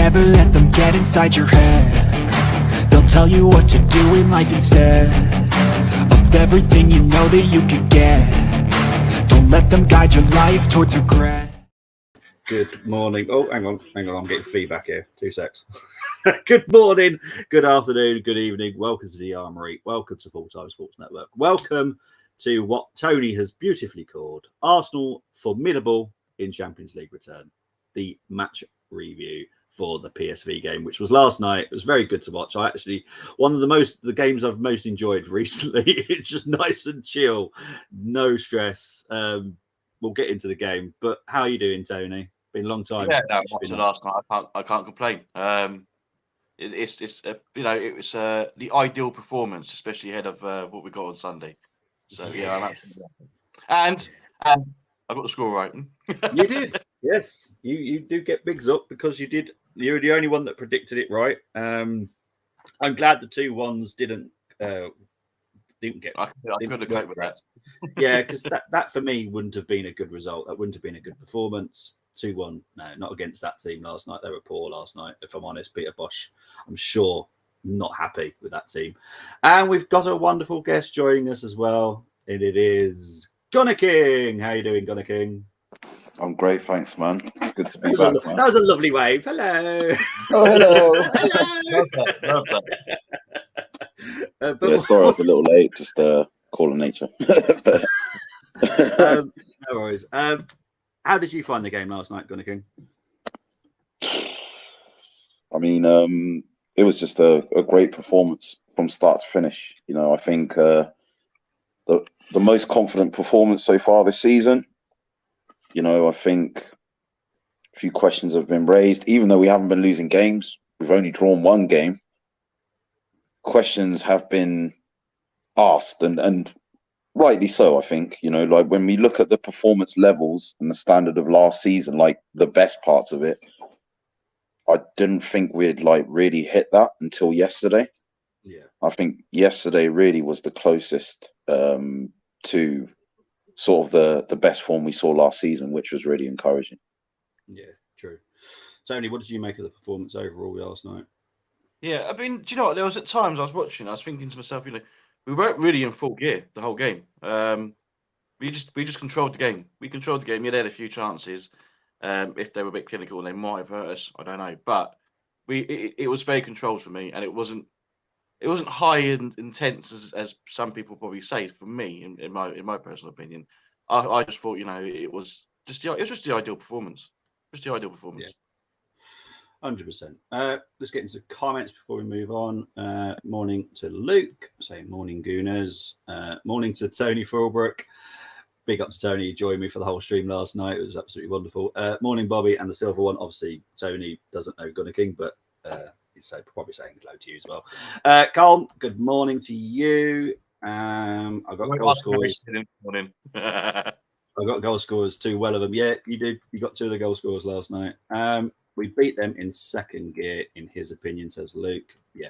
never let them get inside your head. They'll tell you what to do in life instead of everything you know that you could get. Don't let them guide your life towards regret. Good morning. Oh, hang on. I'm getting feedback here. 2 secs. Good morning, good afternoon, good evening. Welcome to the Armoury. Welcome to Full Time Sports Network. Welcome to what Tony has beautifully called Arsenal Formidable in Champions League return. The match review for the PSV game, which was last night. It was very good to watch. I actually, one of the games I've most enjoyed recently. It's just nice and chill, no stress. We'll get into the game, but how are you doing, Tony? Been a long time. Yeah, no, watching last night, I can't complain. It was the ideal performance, especially ahead of what we got on Sunday. So yeah, I'm absolutely happy. And I got the score right. You did, yes. You do get bigs up because you did. You're the only one that predicted it right. I'm glad the 2-1s didn't get. I could have coped with that. Yeah, because that for me wouldn't have been a good result. That wouldn't have been a good performance. 2-1, no, not against that team last night. They were poor last night, if I'm honest. Peter Bosch, I'm sure, not happy with that team. And we've got a wonderful guest joining us as well, and it is Gunner King. How you doing, Gunner King? I'm great, thanks, man. It's good to be back. That was a lovely wave. Hello. Oh, hello. Love that. Sorry, I was a little late. Just calling nature. No worries. How did you find the game last night, Gunner King? I mean, it was just a great performance from start to finish. You know, I think the most confident performance so far this season. You know, I think a few questions have been raised. Even though we haven't been losing games, we've only drawn one game. Questions have been asked, and rightly so, I think. You know, like when we look at the performance levels and the standard of last season, like the best parts of it, I didn't think we'd like really hit that until yesterday. Yeah, I think yesterday really was the closest to sort of the best form we saw last season, which was really encouraging. Yeah, true. Tony, what did you make of the performance overall last night? Yeah, I mean, do you know what? There was at times I was thinking to myself, you know, we weren't really in full gear the whole game. We just controlled the game. We controlled the game. Yeah, they had a few chances. If they were a bit clinical, they might have hurt us. I don't know, but it was very controlled for me, and it wasn't high and intense as some people probably say. For me, in my personal opinion, I just thought, you know, it was just the ideal performance. Just the ideal performance. Yeah. 100%. Let's get into comments before we move on. Morning to Luke, saying morning Gooners. Morning to Tony Fulbrook. Big up to Tony. He joined me for the whole stream last night. It was absolutely wonderful. Morning Bobby and the Silva One. Obviously, Tony doesn't know Gunner King, but he's probably saying hello to you as well. Carl, good morning to you. I've got goal scorers. I've got goal scorers too. Well of them. Yeah, you did. You got 2 of the goal scorers last night. We beat them in second gear, in his opinion, says Luke. Yeah.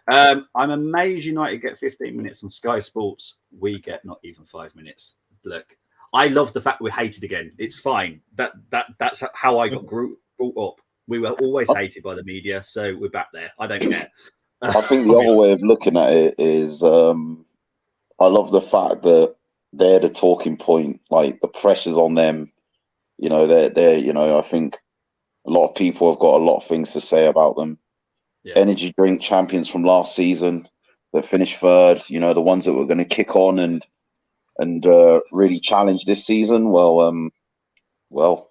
I'm amazed United get 15 minutes on Sky Sports. We get not even 5 minutes. Look, I love the fact we're hated again. It's fine. That's how I got brought up. We were always hated by the media, so we're back there. I don't care. I think the other way of looking at it is I love the fact that they're the talking point. Like the pressure's on them. You know, they're you know, I think a lot of people have got a lot of things to say about them. Yeah. Energy drink champions from last season that finished third, you know, the ones that were going to kick on and really challenge this season. Well.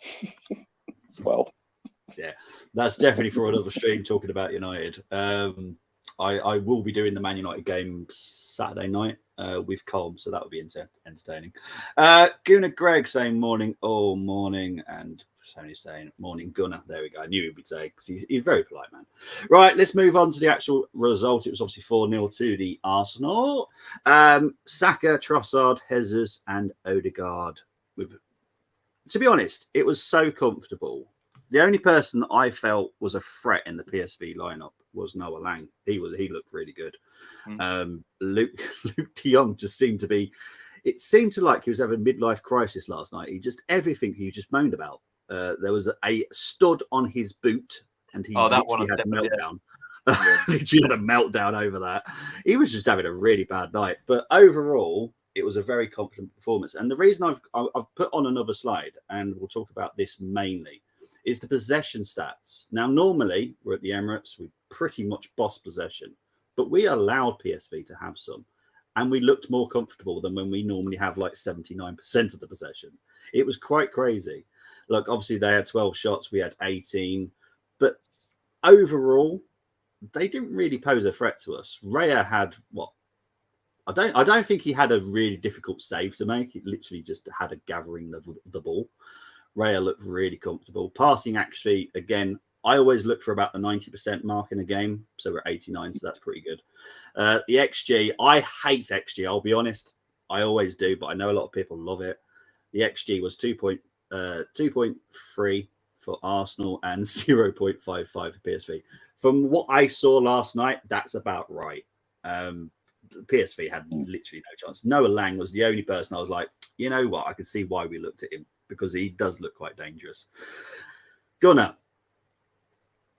Yeah, that's definitely for another stream talking about United. I will be doing the Man United game Saturday night with Colm, so that will be entertaining. Gunnar Greg saying morning, and Tony saying morning Gunnar. There we go. I knew he would say because he's a very polite man. Right, let's move on to the actual result. It was obviously 4-0 to the Arsenal. Saka, Trossard, Jesus, and Odegaard. To be honest, it was so comfortable. The only person I felt was a threat in the PSV lineup was Noah Lang. He looked really good. Luke de Jong just seemed to be. It seemed to like he was having a midlife crisis last night. Everything he just moaned about. There was a stud on his boot, and he Oh, that one literally had a definitely, meltdown. Yeah. Literally had a meltdown over that. He was just having a really bad night. But overall, it was a very confident performance. And the reason I've put on another slide, and we'll talk about this mainly, is the possession stats. Now, normally we're at the Emirates, we pretty much boss possession, but we allowed PSV to have some, and we looked more comfortable than when we normally have like 79% of the possession. It was quite crazy. Look, obviously they had 12 shots, we had 18, but overall, they didn't really pose a threat to us. Raya had what? I don't think he had a really difficult save to make. It literally just had a gathering of the ball. Raya looked really comfortable. Passing, actually, again, I always look for about the 90% mark in a game. So we're 89, so that's pretty good. The XG, I hate XG, I'll be honest. I always do, but I know a lot of people love it. The XG was 2.3 for Arsenal and 0.55 for PSV. From what I saw last night, that's about right. PSV had literally no chance. Noah Lang was the only person I was like, you know what? I can see why we looked at him, because he does look quite dangerous. Gunnar,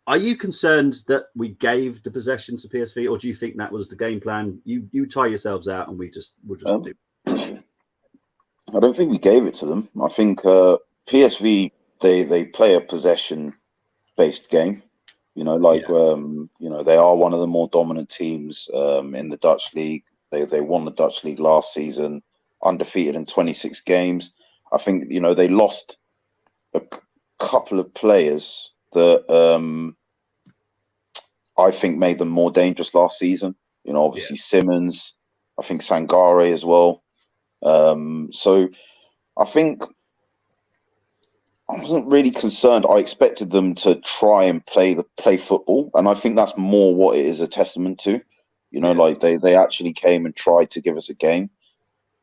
are you concerned that we gave the possession to PSV, or do you think that was the game plan? You tie yourselves out, and we'll just do. I don't think we gave it to them. I think PSV they play a possession based game. You know, like you know, they are one of the more dominant teams in the Dutch league. They won the Dutch league last season, undefeated in 26 games. I think, you know, they lost a couple of players that I think made them more dangerous last season. You know, obviously Simmons, I think Sangare as well. So I think I wasn't really concerned. I expected them to try and play football, and I think that's more what it is a testament to. You know, like they actually came and tried to give us a game.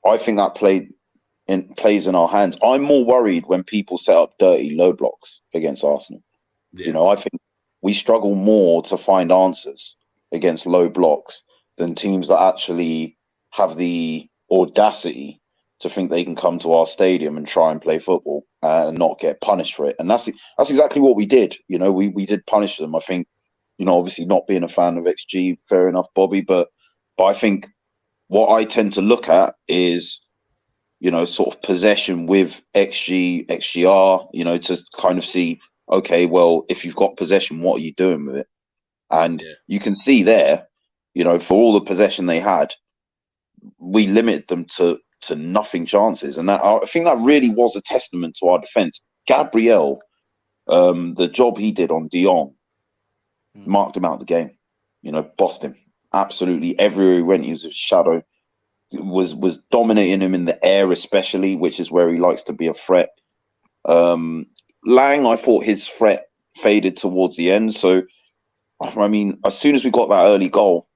I think that plays in our hands. I'm more worried when people set up dirty low blocks against Arsenal. You know, I think we struggle more to find answers against low blocks than teams that actually have the audacity to think they can come to our stadium and try and play football and not get punished for it. And that's exactly what we did. You know, we did punish them. I think, you know, obviously not being a fan of XG, fair enough, Bobby, but I think what I tend to look at is, you know, sort of possession with XG, XGR, you know, to kind of see, okay, well, if you've got possession, what are you doing with it? And you can see there, you know, for all the possession they had, we limited them to nothing chances. And that, I think that really was a testament to our defence. Gabriel, the job he did on De Jong, marked him out of the game, you know, bossed him. Absolutely everywhere he went, he was a shadow. Was dominating him in the air, especially, which is where he likes to be a threat. Lang, I thought his threat faded towards the end. So, I mean, as soon as we got that early goal,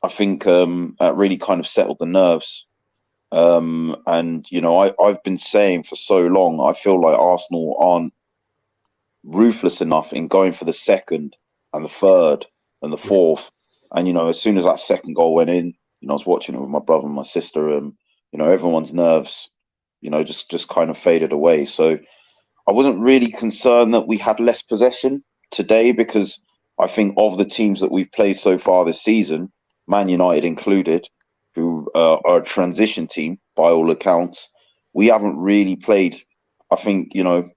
I think that really kind of settled the nerves. And, you know, I've been saying for so long, I feel like Arsenal aren't ruthless enough in going for the second and the third and the fourth. And, you know, as soon as that second goal went in, you know, I was watching it with my brother and my sister, and, you know, everyone's nerves, you know, just kind of faded away. So I wasn't really concerned that we had less possession today, because I think of the teams that we've played so far this season, Man United included, who are a transition team by all accounts, we haven't really played, I think, you know,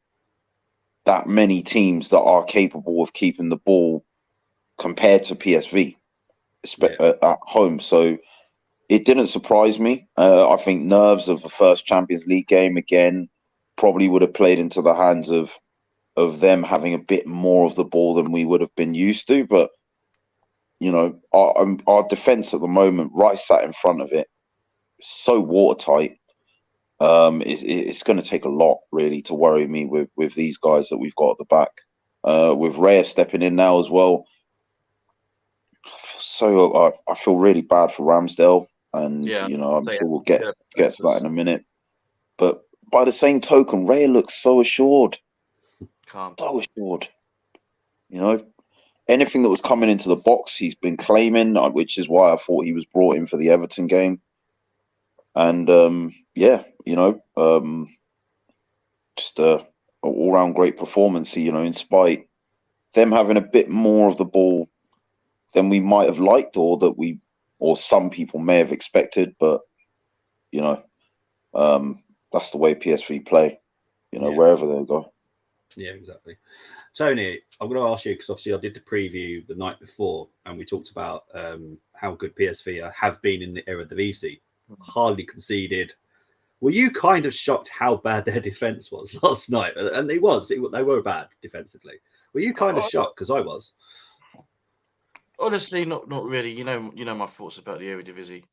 that many teams that are capable of keeping the ball compared to PSV at home. So it didn't surprise me. I think nerves of the first Champions League game again probably would have played into the hands of them having a bit more of the ball than we would have been used to. But, you know, our defence at the moment, right sat in front of it, so watertight. It's going to take a lot really to worry me with these guys that we've got at the back. With Raya stepping in now as well. So I feel really bad for Ramsdale, and you know, I'm sure we'll get to that in a minute. But by the same token, Raya looks so assured, so assured. You know, anything that was coming into the box, he's been claiming, which is why I thought he was brought in for the Everton game. And yeah, you know, just a all-round great performance. You know, in spite them having a bit more of the ball than we might have liked, or some people may have expected. But you know, that's the way PSV play. You know, wherever they go. Yeah, exactly. Tony, I'm going to ask you, because obviously I did the preview the night before, and we talked about how good PSV have been in the Eredivisie. Hardly conceded. Were you kind of shocked how bad their defence was last night? And they were bad defensively. Were you kind of shocked? Because I was. Honestly, not really. You know my thoughts about the Eredivisie.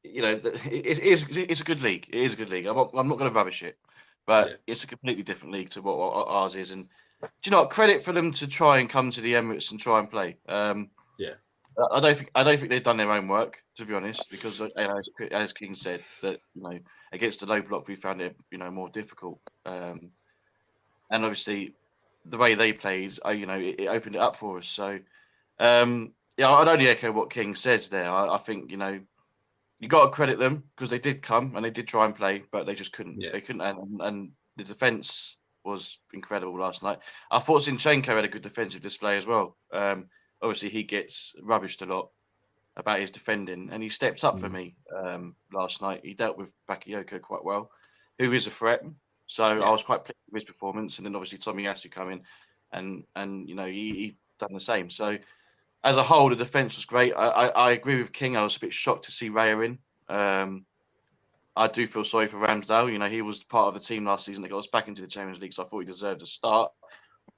You know, it's a good league. It is a good league. I'm not going to rubbish it, but it's a completely different league to what ours is. And do you know what? Credit for them to try and come to the Emirates and try and play. I don't think they've done their own work, to be honest, because as King said, that against the low block we found it more difficult. And obviously the way they played, it opened it up for us. So I'd only echo what King says there. I think you got to credit them, because they did come and they did try and play, but they just couldn't. They couldn't, and the defense was incredible last night. I thought Zinchenko had a good defensive display as well. Obviously, he gets rubbished a lot about his defending, and he stepped up for me last night. He dealt with Bakayoko quite well, who is a threat. So I was quite pleased with his performance. And then obviously Tomiyasu come in, and he done the same. So as a whole, the defence was great. I agree with King. I was a bit shocked to see Raya in. I do feel sorry for Ramsdale. He was part of the team last season that got us back into the Champions League, so I thought he deserved a start.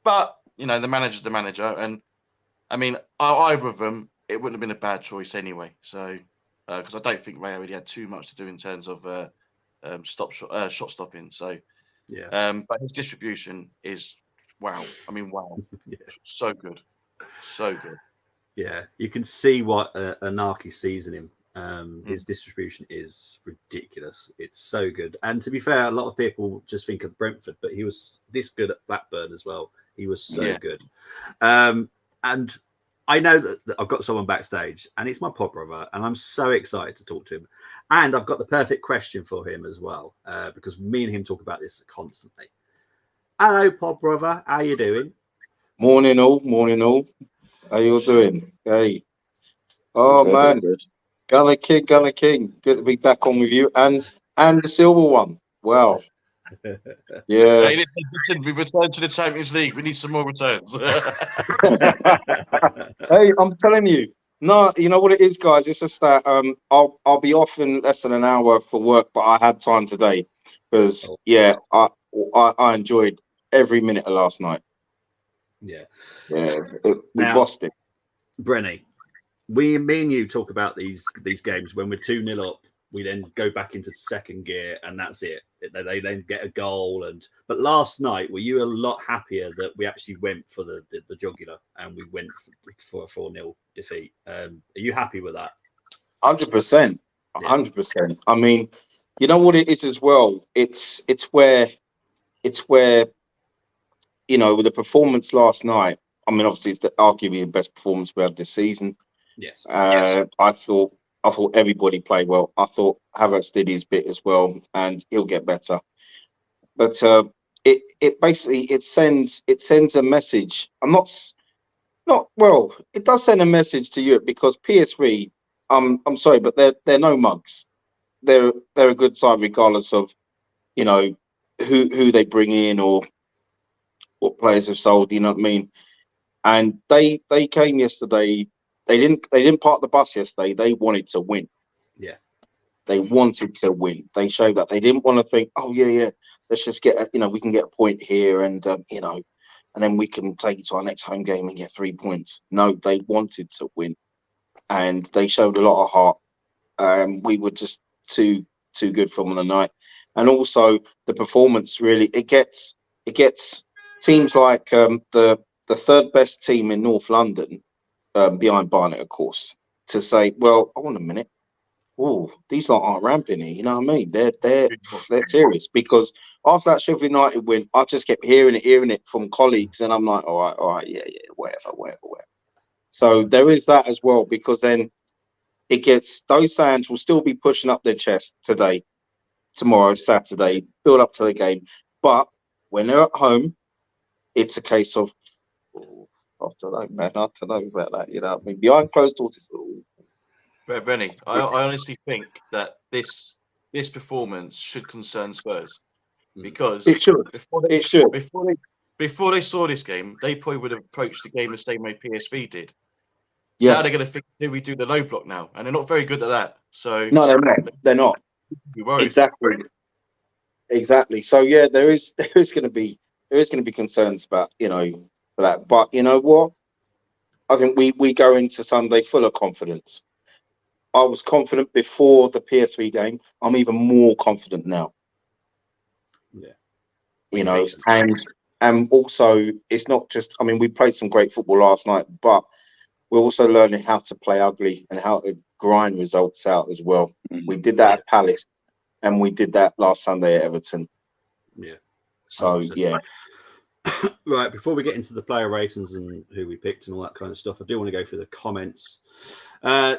But the manager's the manager, and I mean, either of them, it wouldn't have been a bad choice anyway. So, because I don't think Raya really had too much to do in terms of shot stopping. So, but his distribution is wow. I mean, wow, so good, so good. Yeah, you can see what Anarchy sees in him. His distribution is ridiculous. It's so good. And to be fair, a lot of people just think of Brentford, but he was this good at Blackburn as well. He was so good. And I know that I've got someone backstage, and it's my pod brother, and I'm so excited to talk to him. And I've got the perfect question for him as well, because me and him talk about this constantly. Hello, pod brother. How you doing? Morning all. How you all doing? Hey. Oh, man. Good. Gully King. Good to be back on with you. And the Silva One. Wow. Yeah. Hey, listen, we've returned to the Champions League. We need some more returns. Hey, I'm telling you. No, you know what it is, guys? It's just that I'll be off in less than an hour for work, but I had time today because I enjoyed every minute of last night. We lost it. Brenny, me and you talk about these games when we're 2-0 up. We then go back into second gear, and that's it. They then get a goal. But last night, were you a lot happier that we actually went for the jugular and we went for a 4-0 defeat? Are you happy with that? 100%. 100%. I mean, you know what it is as well. It's where with the performance last night. I mean, obviously, it's arguably the best performance we had this season. Yes. I thought everybody played well. I thought Havertz did his bit as well, and he'll get better. But it basically sends a message. It does send a message to Europe, because PSV. I'm sorry, but they're no mugs. They're a good side regardless of who they bring in or what players have sold. You know what I mean? And they came yesterday. They didn't park the bus yesterday. They wanted to win. Yeah. They wanted to win. They showed that. They didn't want to think, oh yeah, let's just get we can get a point here, and and then we can take it to our next home game and get 3 points. No, they wanted to win, and they showed a lot of heart. We were just too good for them on the night, and also the performance really it gets teams like the third best team in North London. Behind Barnet, of course, to say, well, hold on a minute. Oh, these aren't ramping here. You know what I mean? They're serious, because after that Sheffield United win, I just kept hearing it from colleagues, and I'm like, all right, yeah, whatever. So there is that as well, because then it gets those fans will still be pushing up their chest today, tomorrow, Saturday, build up to the game. But when they're at home, it's a case of don't know, man. I don't know about that. You know, I mean, behind closed doors, it's all. Rennie, I honestly think that this performance should concern Spurs because It should. It should. before they saw this game, they probably would have approached the game the same way PSV did. Yeah. Now they're going to think, do we do the low block now? And they're not very good at that. So No, they're not. They're not. Be worried. Exactly. So yeah, there is going to be concerns about for that. But you know what? I think we go into Sunday full of confidence. I was confident before the PSV game. I'm even more confident now. Yeah. And also it's not just. I mean, we played some great football last night, but we're also learning how to play ugly and how to grind results out as well. Mm-hmm. We did that at Palace, and we did that last Sunday at Everton. Yeah. So 100%. yeah. Right, before we get into the player ratings and who we picked and all that kind of stuff, I do want to go through the comments.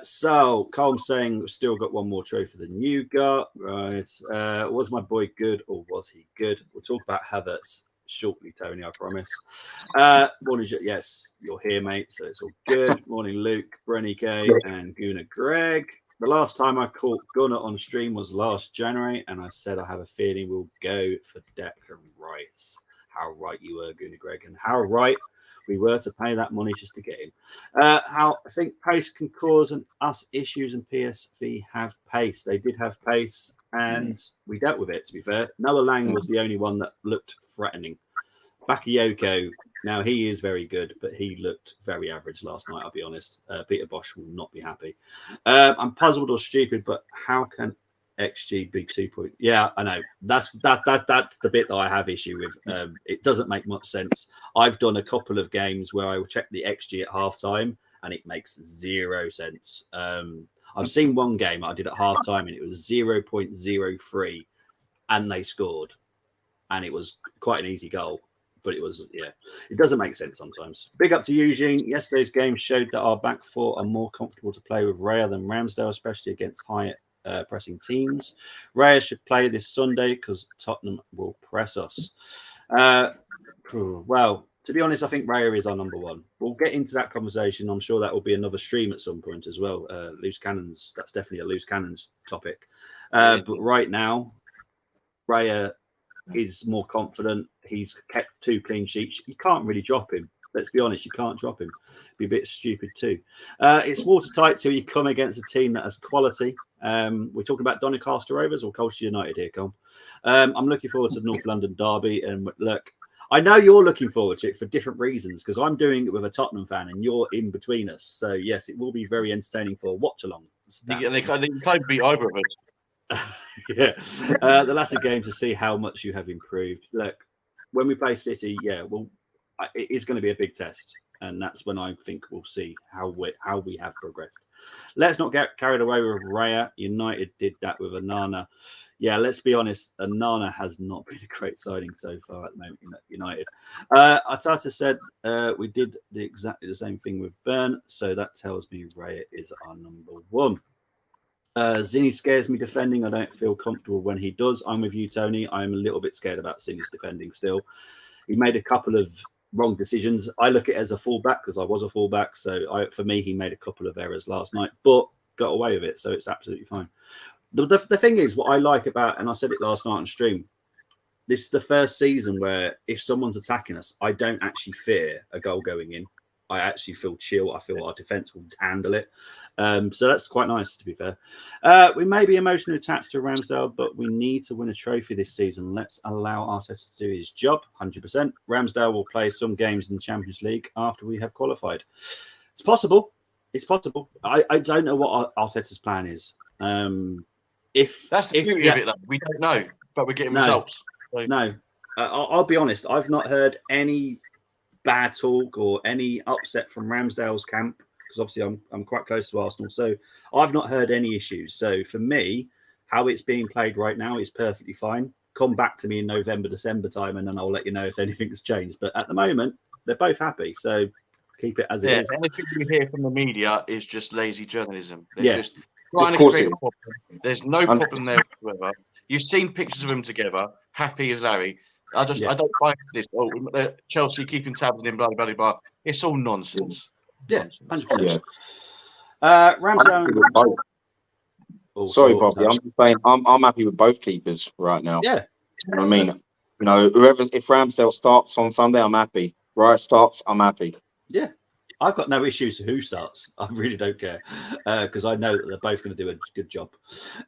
So Colm's saying we've still got one more trophy than you got. Right. Was my boy good or was he good? We'll talk about Havertz shortly, Tony, I promise. Morning, yes, you're here, mate, so it's all good. Morning, Luke, Brenny K, and Guna Greg. The last time I caught Gunnar on stream was last January, and I said I have a feeling we'll go for Declan Rice. How right you were, Guna Greg, and how right we were to pay that money just to get him. How I think pace can cause us issues, and PSV have pace. They did have pace, and we dealt with it, to be fair. Noah Lang was the only one that looked threatening. Bakayoko, now he is very good, but he looked very average last night, I'll be honest. Peter Bosch will not be happy. I'm puzzled or stupid, but how can XG be 2 point? Yeah, I know. That's the bit that I have issue with. It doesn't make much sense. I've done a couple of games where I will check the XG at halftime, and it makes zero sense. I've seen one game I did at halftime, and it was 0.03, and they scored, and it was quite an easy goal. But it was, it doesn't make sense sometimes. Big up to Eugene. Yesterday's game showed that our back four are more comfortable to play with Raya than Ramsdale, especially against high pressing teams. Raya should play this Sunday because Tottenham will press us. Well, to be honest, I think Raya is our number one. We'll get into that conversation. I'm sure that will be another stream at some point as well. Loose cannons, that's definitely a loose cannons topic. But right now, Raya is more confident. He's kept 2 clean sheets. You can't really drop him. Let's be honest, you can't drop him. Be a bit stupid too. It's watertight till you come against a team that has quality. We're talking about Doncaster Rovers or Colchester United here, Colm. I'm looking forward to the North London derby. And look, I know you're looking forward to it for different reasons because I'm doing it with a Tottenham fan and you're in between us. So, yes, it will be very entertaining for a watch-along. They can't beat either of us. The latter game to see how much you have improved. Look, when we play City, it is going to be a big test, and that's when I think we'll see how we have progressed. Let's not get carried away with Raya. United did that with Onana. Yeah, let's be honest, Onana has not been a great signing so far at the moment. United. Atata said we did exactly the same thing with Bern, so that tells me Raya is our number one. Zinni scares me defending. I don't feel comfortable when he does. I'm with you, Tony. I'm a little bit scared about Zinni's defending still. He made a couple of wrong decisions. I look at it as a fullback because I was a fullback. So for me, he made a couple of errors last night, but got away with it. So it's absolutely fine. The thing is, what I like about, and I said it last night on stream, this is the first season where if someone's attacking us, I don't actually fear a goal going in. I actually feel chill. I feel our defence will handle it. So that's quite nice, to be fair. We may be emotionally attached to Ramsdale, but we need to win a trophy this season. Let's allow Arteta to do his job, 100%. Ramsdale will play some games in the Champions League after we have qualified. It's possible. It's possible. I don't know what Arteta's plan is. That's the beauty of it, though. We don't know, but we're getting results. So. No. I'll be honest. I've not heard any bad talk or any upset from Ramsdale's camp because obviously I'm quite close to Arsenal, so I've not heard any issues. So for me, how it's being played right now is perfectly fine. Come back to me in November, December time, and then I'll let you know if anything's changed. But at the moment, they're both happy, so keep it as it is. Anything you hear from the media is just lazy journalism. They're just trying to create a problem. There's no problem there whatsoever. You've seen pictures of them together, happy as Larry. I don't like this. Oh, Chelsea keeping tabs on him, blah blah blah. It's all nonsense. Yeah, Nonsense. 100%. Yeah. Ramsdale. Sorry, Bobby. I'm just saying I'm happy with both keepers right now. Yeah. You know what I mean? You know, if Ramsdale starts on Sunday, I'm happy. Rice starts, I'm happy. Yeah. I've got no issues who starts. I really don't care because I know that they're both going to do a good job.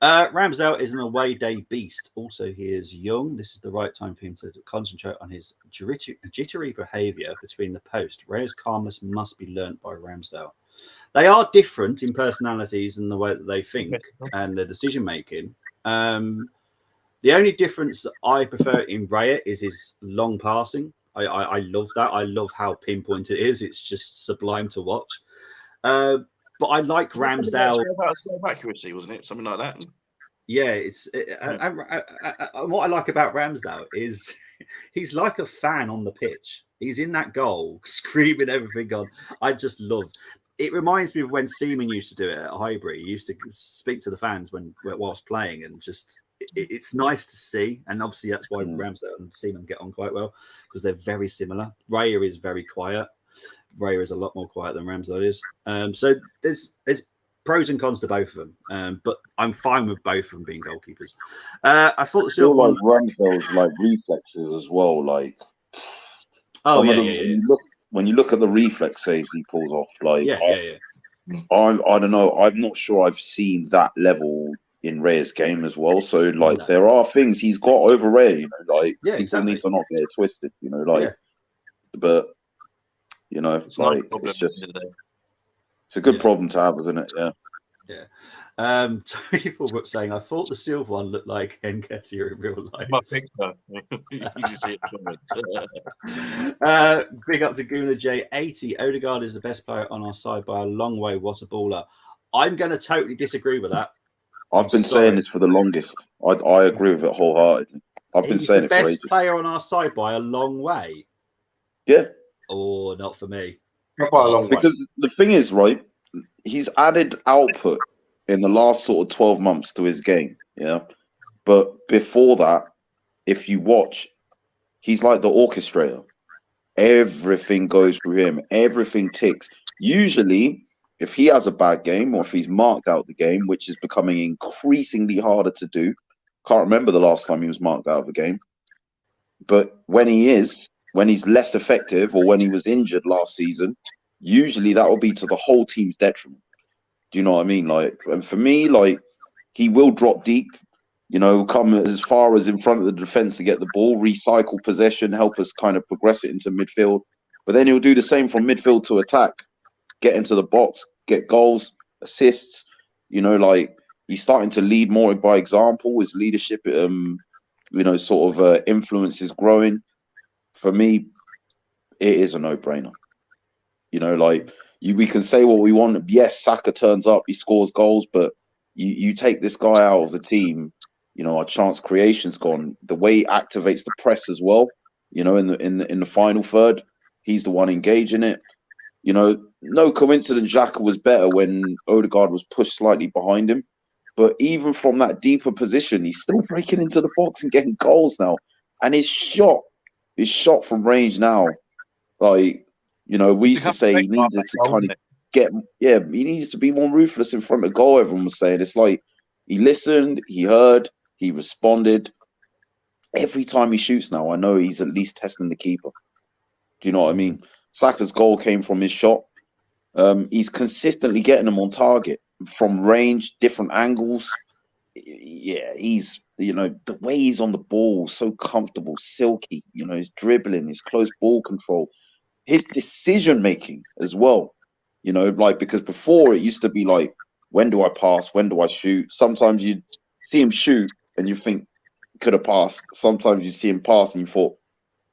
Ramsdale is an away day beast. Also, he is young. This is the right time for him to concentrate on his jittery behaviour between the post. Raya's calmness must be learnt by Ramsdale. They are different in personalities and the way that they think and their decision making. The only difference that I prefer in Raya is his long passing. I love that. I love how pinpoint it is. It's just sublime to watch. But I like Ramsdale. Self accuracy, wasn't it? Something like that. Yeah, what I like about Ramsdale is he's like a fan on the pitch. He's in that goal, screaming everything on. I just love. It reminds me of when Seaman used to do it at Highbury. He used to speak to the fans whilst playing, and just it's nice to see. And obviously that's why Ramsdale and Seaman get on quite well, because they're very similar. Raya is very quiet. Raya is a lot more quiet than Ramsdale is. So there's pros and cons to both of them. But I'm fine with both of them being goalkeepers. I thought the Silva One, Ramsdale's like reflexes as well. Like when you look at the reflex saves he pulls off, like I don't know. I'm not sure I've seen that level in Raya's game as well. So like there are things he's got over Raya, you know, like people need to not get it twisted, you know, like but you know, it's like it's a good problem to have, isn't it? Yeah. Yeah. Tony Fulbrook saying, I thought the Silva One looked like Nketiah in real life. My picture. Big up to Guna J80. Odegaard is the best player on our side by a long way. What a baller. I'm going to totally disagree with that. I've been saying this for the longest. I agree with it wholeheartedly. I've been saying it for ages. He's the best player on our side by a long way. Yeah. Oh, not for me. Not by a long way. Because the thing is, right, he's added output in the last sort of 12 months to his game, yeah. But before that, if you watch, he's like the orchestrator. Everything goes through him. Everything ticks. Usually, if he has a bad game or if he's marked out the game, which is becoming increasingly harder to do, can't remember the last time he was marked out of the game. But when he's less effective or when he was injured last season, usually that will be to the whole team's detriment. Do you know what I mean? Like, and for me, like, he will drop deep, you know, come as far as in front of the defense to get the ball, recycle possession, help us kind of progress it into midfield. But then he'll do the same from midfield to attack, get into the box, get goals, assists. You know, like, he's starting to lead more by example. His leadership, you know, sort of influence is growing. For me, it is a no-brainer. You know, like, we can say what we want. Yes, Saka turns up, he scores goals, but you take this guy out of the team, you know, our chance creation's gone. The way he activates the press as well, you know, in the final third, he's the one engaging it. You know, no coincidence Xhaka was better when Odegaard was pushed slightly behind him. But even from that deeper position, he's still breaking into the box and getting goals now. And his shot from range now, like, you know, we used to say he needed to kind of he needs to be more ruthless in front of goal, everyone was saying. It's like he listened, he heard, he responded. Every time he shoots now, I know he's at least testing the keeper. Do you know what I mean? Saka's goal came from his shot. He's consistently getting them on target from range, different angles. Yeah, he's, you know, the way he's on the ball, so comfortable, silky, you know, his dribbling, his close ball control. His decision making as well, you know, like, because before it used to be like, when do I pass? When do I shoot? Sometimes you see him shoot and you think he could have passed. Sometimes you see him pass and you thought,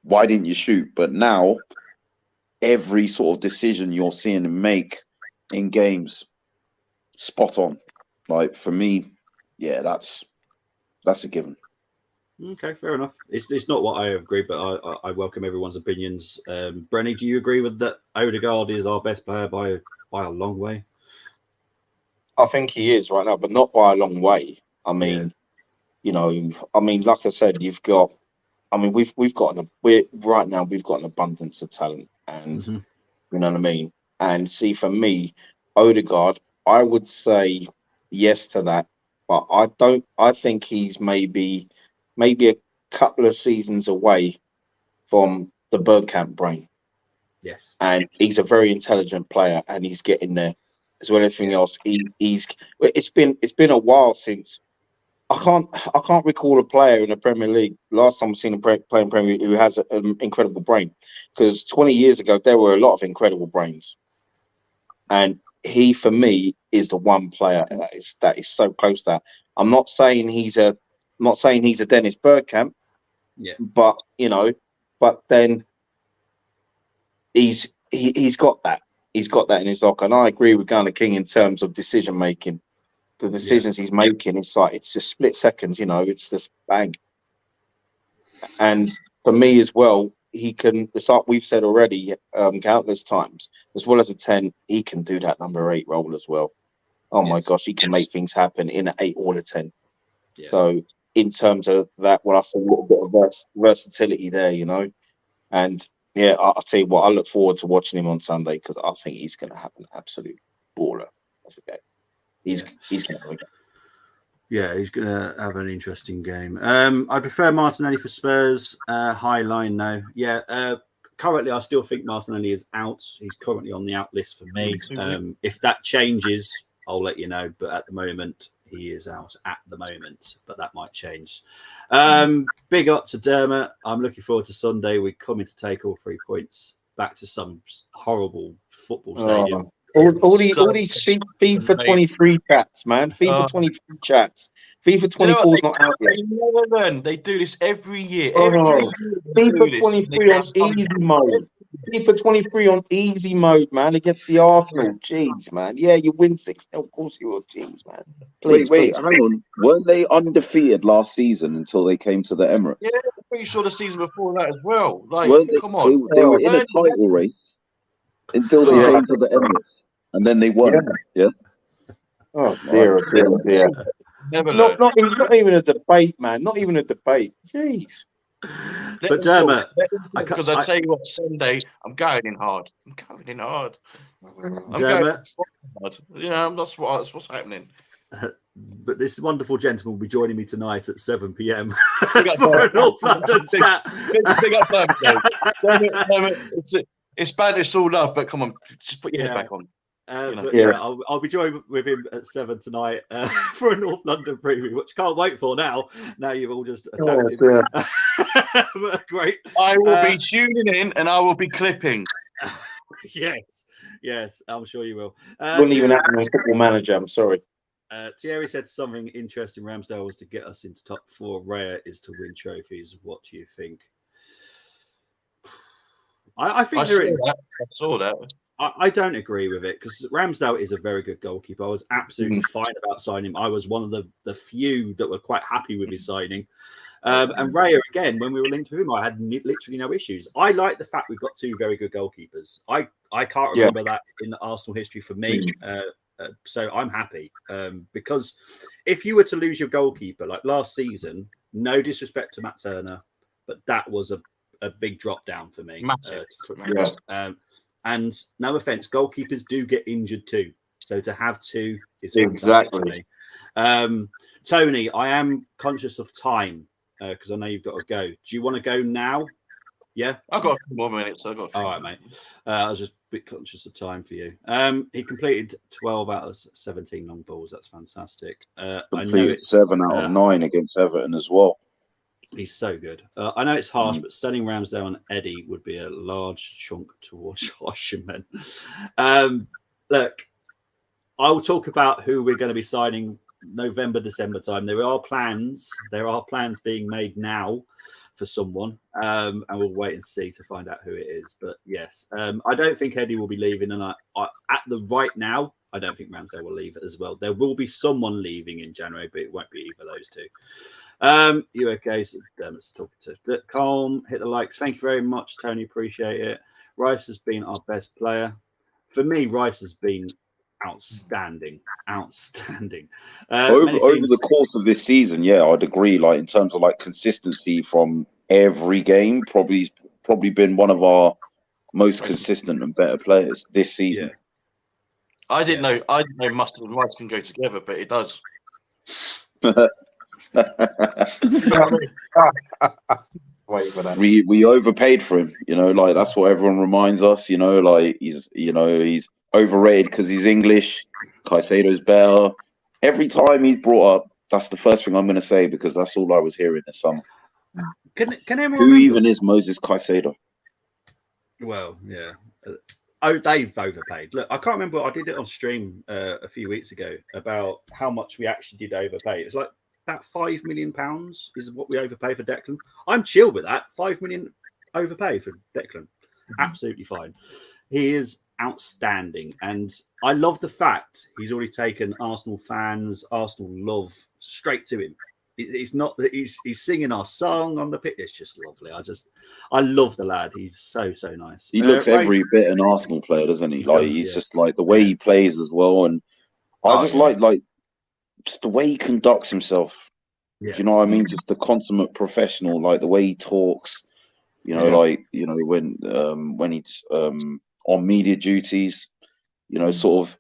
why didn't you shoot? But now, every sort of decision you're seeing him make in games, spot on. Like, for me, yeah, that's a given. Okay, fair enough. It's not what I agree, but I welcome everyone's opinions. Brenny, do you agree with that? Odegaard is our best player by a long way. I think he is right now, but not by a long way. I mean, you know, I mean, like I said, you've got I mean, we've got we're right now we've got an abundance of talent, and you know what I mean. And see, for me, Odegaard, I would say yes to that, but I don't. I think he's maybe a couple of seasons away from the Bergkamp brain. Yes, and he's a very intelligent player, and he's getting there as well as everything else. He's it's been a while since I can't recall a player in the Premier League last time I've seen him play in Premier League who has an incredible brain, because 20 years ago there were a lot of incredible brains, and he for me is the one player that is so close to that. I'm not saying he's a Dennis Bergkamp, but then he's got that. He's got that in his locker. And I agree with Gunnar King in terms of decision making. The decisions he's making, it's just split seconds, it's just bang. And for me as well, he can, it's like we've said already countless times, as well as a 10, he can do that number 8 role as well. Oh my gosh, he can make things happen in an 8 or a 10. Yeah. So in terms of that, I say a little bit of versatility there, And yeah, I'll tell you what, I look forward to watching him on Sunday, because I think he's going to have an absolute baller of a game. He's going to win. Yeah, he's going to have an interesting game. I prefer Martinelli for Spurs. High line now. Yeah, currently I still think Martinelli is out. He's currently on the out list for me. If that changes, I'll let you know. But at the moment, he is out at the moment. But that might change. Big up to Dermot. I'm looking forward to Sunday. We're coming to take all 3 points back to some horrible football stadium. All these FIFA 23 chats, man. FIFA 23 chats. FIFA 24 is not out yet. They never learn. They do this every year. FIFA 23 on easy mode. FIFA 23 on easy mode, man, against the Arsenal. Jeez, man. Yeah, you win 6-0. Of course you will. Jeez, man. Please, wait, hang on. Weren't they undefeated last season until they came to the Emirates? Yeah, I'm pretty sure the season before that as well. Like, come on. They were in a title race until they came to the Emirates. And then they won. Yeah. Oh dear. Not even a debate, man. Not even a debate. Jeez. But Dermot, because I tell you what, Sunday I'm going in hard. Dermot, that's what's happening. But this wonderful gentleman will be joining me tonight at 7 p.m. for an North London chat. Big up, Dermot. It's bad, it's all love, but come on, just put your head back on. I'll be joined with him at 7 tonight for a North London preview, which can't wait for now. Now you've all just attacked him. But great. I will be tuning in and I will be clipping. Yes, I'm sure you will. Wouldn't even happen on Football Manager. I'm sorry. Thierry said something interesting. Ramsdale was to get us into top 4. Raya is to win trophies. What do you think? I think I saw that. I don't agree with it, because Ramsdale is a very good goalkeeper. I was absolutely fine about signing him. I was one of the few that were quite happy with his signing. And Raya, again, when we were linked with him, I had literally no issues. I like the fact we've got 2 very good goalkeepers. I can't remember that in the Arsenal history for me. So I'm happy, because if you were to lose your goalkeeper like last season, no disrespect to Matt Turner, but that was a big drop down for me. Massive. And no offense, goalkeepers do get injured too. So to have 2 is fantastic for me. Tony, I am conscious of time because I know you've got to go. Do you want to go now? Yeah? I've got a few more minutes. All right, mate. I was just a bit conscious of time for you. He completed 12 out of 17 long balls. That's fantastic. I know it's 7 out of 9 against Everton as well. He's so good. I know it's harsh, but selling Ramsdale and Eddie would be a large chunk towards Osherman. Look, I will talk about who we're going to be signing November, December time. There are plans being made now for someone, and we'll wait and see to find out who it is. But yes, I don't think Eddie will be leaving, and I at the right now, I don't think Ramsdale will leave as well. There will be someone leaving in January, but it won't be either of those 2. You okay? So Dermot's talking to Colm. Hit the likes. Thank you very much, Tony. Appreciate it. Rice has been our best player. For me, Rice has been outstanding. Over the course of this season, yeah, I'd agree. Like in terms of like consistency from every game. Probably been one of our most consistent and better players this season. I didn't know mustard and rice can go together, but it does. Wait for that. We overpaid for him, like that's what everyone reminds us, like he's overrated because he's English. Caicedo's better. Every time he's brought up, that's the first thing I'm going to say because that's all I was hearing this summer. Can anyone Who remember? even is Moses Caicedo? Well, yeah. Oh, they've overpaid. Look, I can't remember. I did it on stream a few weeks ago about how much we actually did overpay. It's like about £5 million is what we overpay for Declan. I'm chill with that. 5 million overpay for Declan. Absolutely fine. He is outstanding. And I love the fact he's already taken Arsenal fans, Arsenal love straight to him. It's not that he's singing our song on the pitch. It's just lovely. I love the lad. He's so nice. He looks every bit an Arsenal player, doesn't he? He's just like the way he plays as well. And I just like just the way he conducts himself. Yeah. Do you know what I mean? Just the consummate professional, like the way he talks. When he's on media duties, sort of.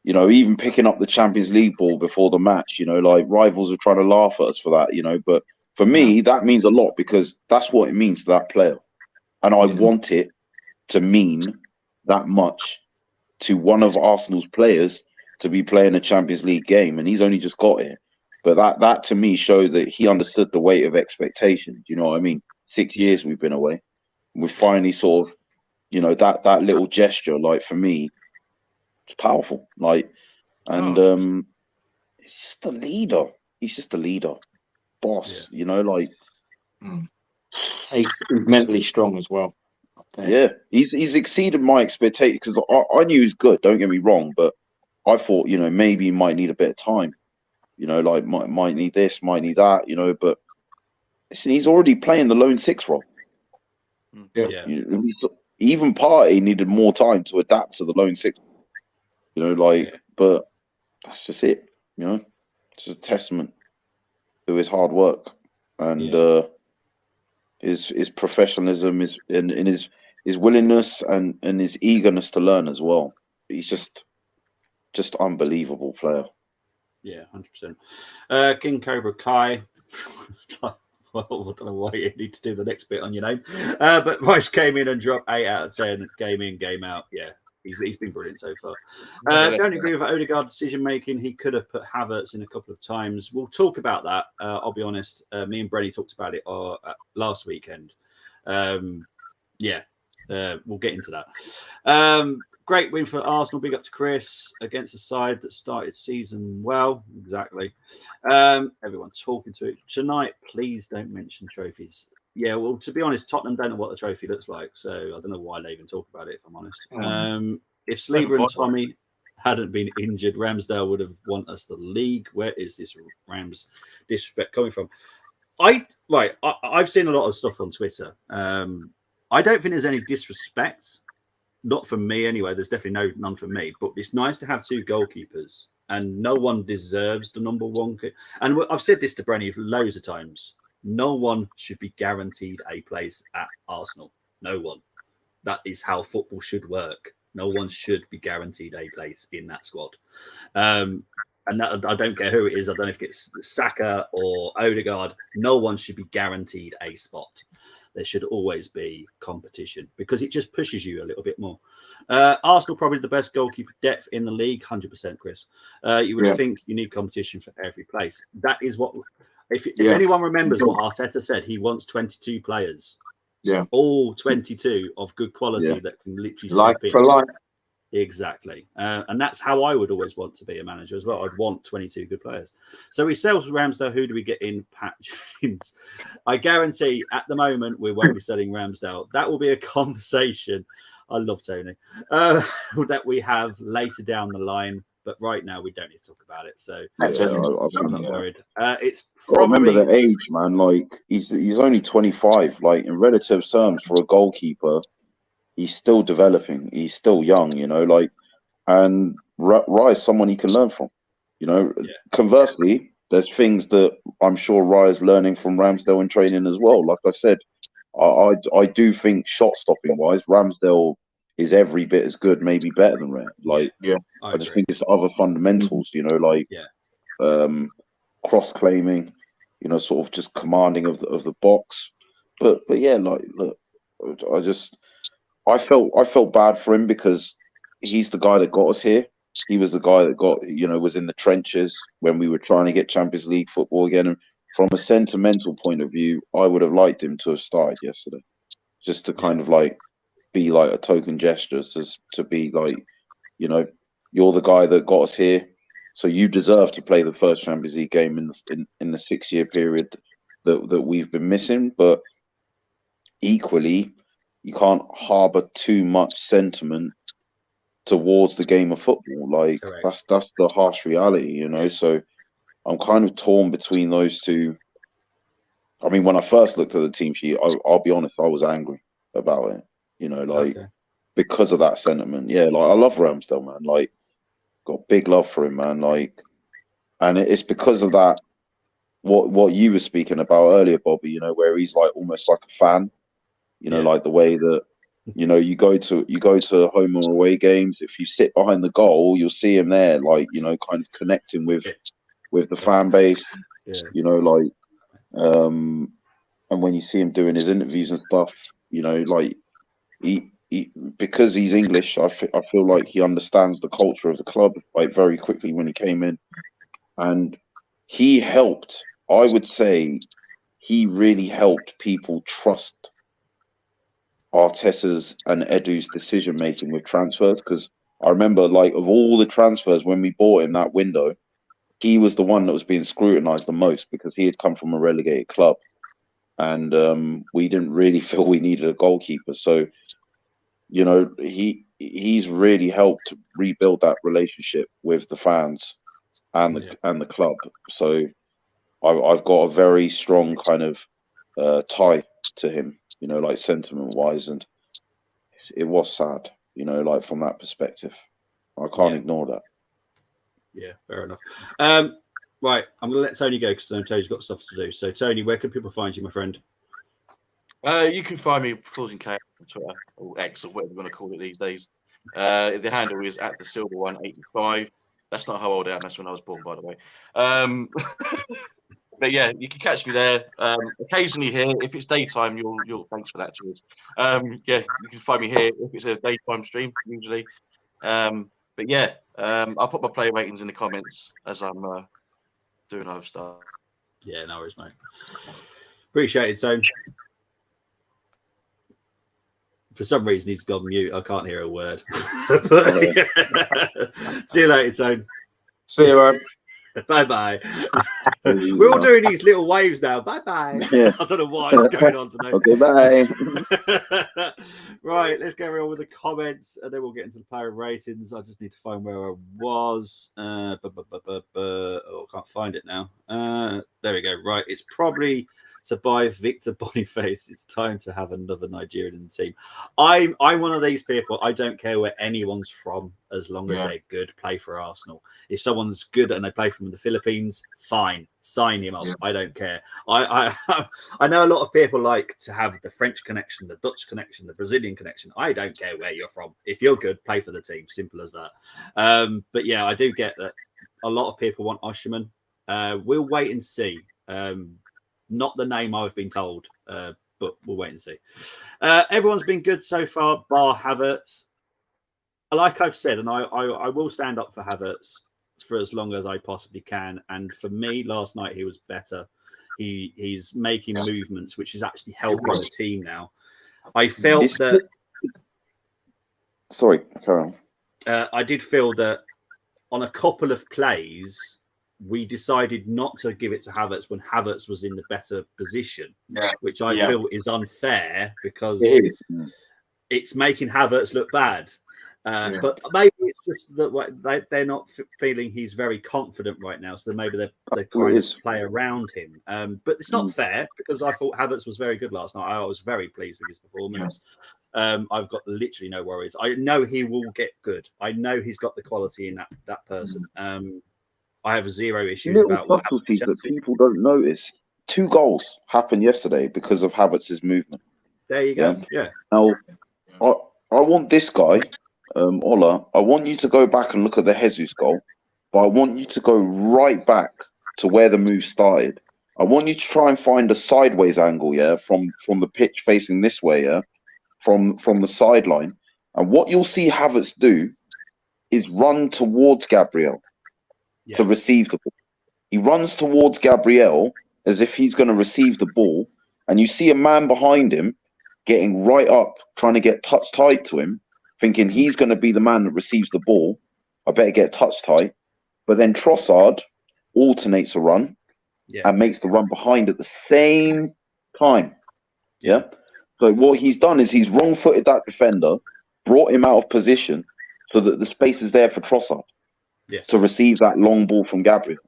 Even picking up the Champions League ball before the match, like rivals are trying to laugh at us for that, but for me, that means a lot because that's what it means to that player. And I want it to mean that much to one of Arsenal's players to be playing a Champions League game. And he's only just got here. But that to me showed that he understood the weight of expectation. Do you know what I mean? 6 years we've been away. We finally sort of, that little gesture, like for me, it's powerful, he's just a leader. He's just a leader, boss. He's mentally strong as well. Yeah, he's exceeded my expectations because I knew he was good. Don't get me wrong, but I thought maybe he might need a bit of time. Might need this, might need that. But listen, he's already playing the lone six role. Yeah. Even Partey needed more time to adapt to the lone six. But that's just it. It's just a testament to his hard work and his professionalism, his willingness and his eagerness to learn as well. He's just unbelievable player. Yeah, 100%. King Cobra Kai. Well, I don't know why you need to do the next bit on your name. But Rice came in and dropped 8 out of 10. Game in, game out. Yeah. He's been brilliant so far. Don't agree with Odegaard decision making. He could have put Havertz in a couple of times. We'll talk about that. I'll be honest. Me and Brenny talked about it last weekend. We'll get into that. Great win for Arsenal. Big up to Chris against a side that started season well. Exactly. Everyone talking to it tonight. Please don't mention trophies. Yeah, well, to be honest, Tottenham don't know what the trophy looks like, so I don't know why they even talk about it, if I'm honest. If Silva and Tommy hadn't been injured, Ramsdale would have won us the league. Where is this Rams disrespect coming from? I've seen a lot of stuff on Twitter. I don't think there's any disrespect. Not from me, anyway. There's definitely none from me. But it's nice to have two goalkeepers, and no one deserves the number one. And I've said this to Brenny loads of times. No one should be guaranteed a place at Arsenal. No one. That is how football should work. No one should be guaranteed a place in that squad. And that, I don't care who it is. I don't know if it's Saka or Odegaard. No one should be guaranteed a spot. There should always be competition because it just pushes you a little bit more. Arsenal probably the best goalkeeper depth in the league, 100%, Chris. You would think you need competition for every place. That is what... If anyone remembers what Arteta said, he wants 22 players. Yeah. All 22 of good quality that can literally like step for in. like. Exactly. And that's how I would always want to be a manager as well. I'd want 22 good players. So we sell Ramsdale. Who do we get in? Pat Jones. I guarantee at the moment we won't be selling Ramsdale. That will be a conversation. I love Tony. That we have later down the line. But right now, we don't need to talk about it. So I'm not worried. It's probably... remember the age, man. Like he's only 25. Like in relative terms, for a goalkeeper, he's still developing. He's still young, and Raya's someone he can learn from. Conversely, there's things that I'm sure Raya's learning from Ramsdale in training as well. Like I said, I do think shot stopping wise, Ramsdale is every bit as good, maybe better than Red. Like, I just think it's other fundamentals, you know, like cross claiming, you know, sort of just commanding of the box. But yeah, like, look, I felt bad for him because he's the guy that got us here. He was the guy that was in the trenches when we were trying to get Champions League football again. And from a sentimental point of view, I would have liked him to have started yesterday, just to kind of like be like a token gesture, to be like, you know, you're the guy that got us here, so you deserve to play the first Champions League game in the 6-year period that we've been missing. But equally, you can't harbour too much sentiment towards the game of football. Like, that's the harsh reality, you know. So I'm kind of torn between those two. I mean, when I first looked at the team sheet, I'll be honest, I was angry about it, you know, like because of that sentiment. Yeah, like I love Ramsdale, man. Like, got big love for him, man. Like, and it's because of that. What you were speaking about earlier, Bobby, you know, where he's like almost like a fan, you know, like the way that, you know, you go to home or away games. If you sit behind the goal, you'll see him there, like, you know, kind of connecting with the fan base, you know, like, and when you see him doing his interviews and stuff, you know, like he because he's English, I feel like he understands the culture of the club like very quickly when he came in, and he helped. I would say he really helped people trust Arteta's and Edu's decision making with transfers, because I remember, like, of all the transfers when we bought him that window, he was the one that was being scrutinised the most because he had come from a relegated club, and we didn't really feel we needed a goalkeeper. So, you know, he's really helped rebuild that relationship with the fans and the club. So I've got a very strong kind of tie to him, you know, like sentiment wise, and it was sad, you know, like from that perspective. I can't ignore that. Yeah, fair enough. Right, I'm going to let Tony go because I know Tony's got stuff to do. So, Tony, where can people find you, my friend? You can find me causing chaos on Twitter, or X, or whatever you want to call it these days. The handle is at the Silva One 85. That's not how old I am. That's when I was born, by the way. But yeah, you can catch me there. Occasionally here, if it's daytime, you'll thanks for that, George. Yeah, you can find me here if it's a daytime stream usually. But yeah, I'll put my player ratings in the comments as I'm doing other stuff. Yeah, no worries, mate. Appreciate it, Tony. For some reason, he's gone mute. I can't hear a word. But, see you later, Tony. See you, man. Bye-bye. We're all doing these little waves now. Bye-bye. Yeah. I don't know what is going on today. Okay, bye. Right, let's go on with the comments, and then we'll get into the player ratings. I just need to find where I was. Oh, I can't find it now. There we go. Right, it's probably to buy Victor Boniface. It's time to have another Nigerian in the team. I'm one of these people. I don't care where anyone's from as long as they're good. Play for Arsenal. If someone's good and they play from the Philippines, fine, sign him up. I don't care. I know a lot of people like to have the French connection, the Dutch connection, the Brazilian connection. I don't care where you're from. If you're good, play for the team. Simple as that. But yeah, I do get that a lot of people want Osherman. We'll wait and see. Not the name I've been told, but we'll wait and see. Everyone's been good so far, bar Havertz. Like I've said, and I will stand up for Havertz for as long as I possibly can. And for me, last night he was better. He's making movements, which is actually helping the team now. I felt that. Sorry, carry on. I did feel that on a couple of plays, we decided not to give it to Havertz when Havertz was in the better position, which I feel is unfair because it's making Havertz look bad. But maybe it's just that they're not feeling he's very confident right now, so maybe they're trying to play around him. But it's not fair because I thought Havertz was very good last night. I was very pleased with his performance. I've got literally no worries. I know he will get good. I know he's got the quality in that person. I have zero issues about what happened. That people don't notice. 2 goals happened yesterday because of Havertz's movement. There you go. Yeah. Now, I want this guy, Ola. I want you to go back and look at the Jesus goal, but I want you to go right back to where the move started. I want you to try and find a sideways angle, from the pitch facing this way, from the sideline. And what you'll see Havertz do is run towards Gabriel to receive the ball. He runs towards Gabriel as if he's going to receive the ball, and you see a man behind him getting right up, trying to get touch tight to him, thinking he's going to be the man that receives the ball. I better get touch tight. But then Trossard alternates a run and makes the run behind at the same time. Yeah. So what he's done is he's wrong-footed that defender, brought him out of position so that the space is there for Trossard to receive that long ball from Gabriel.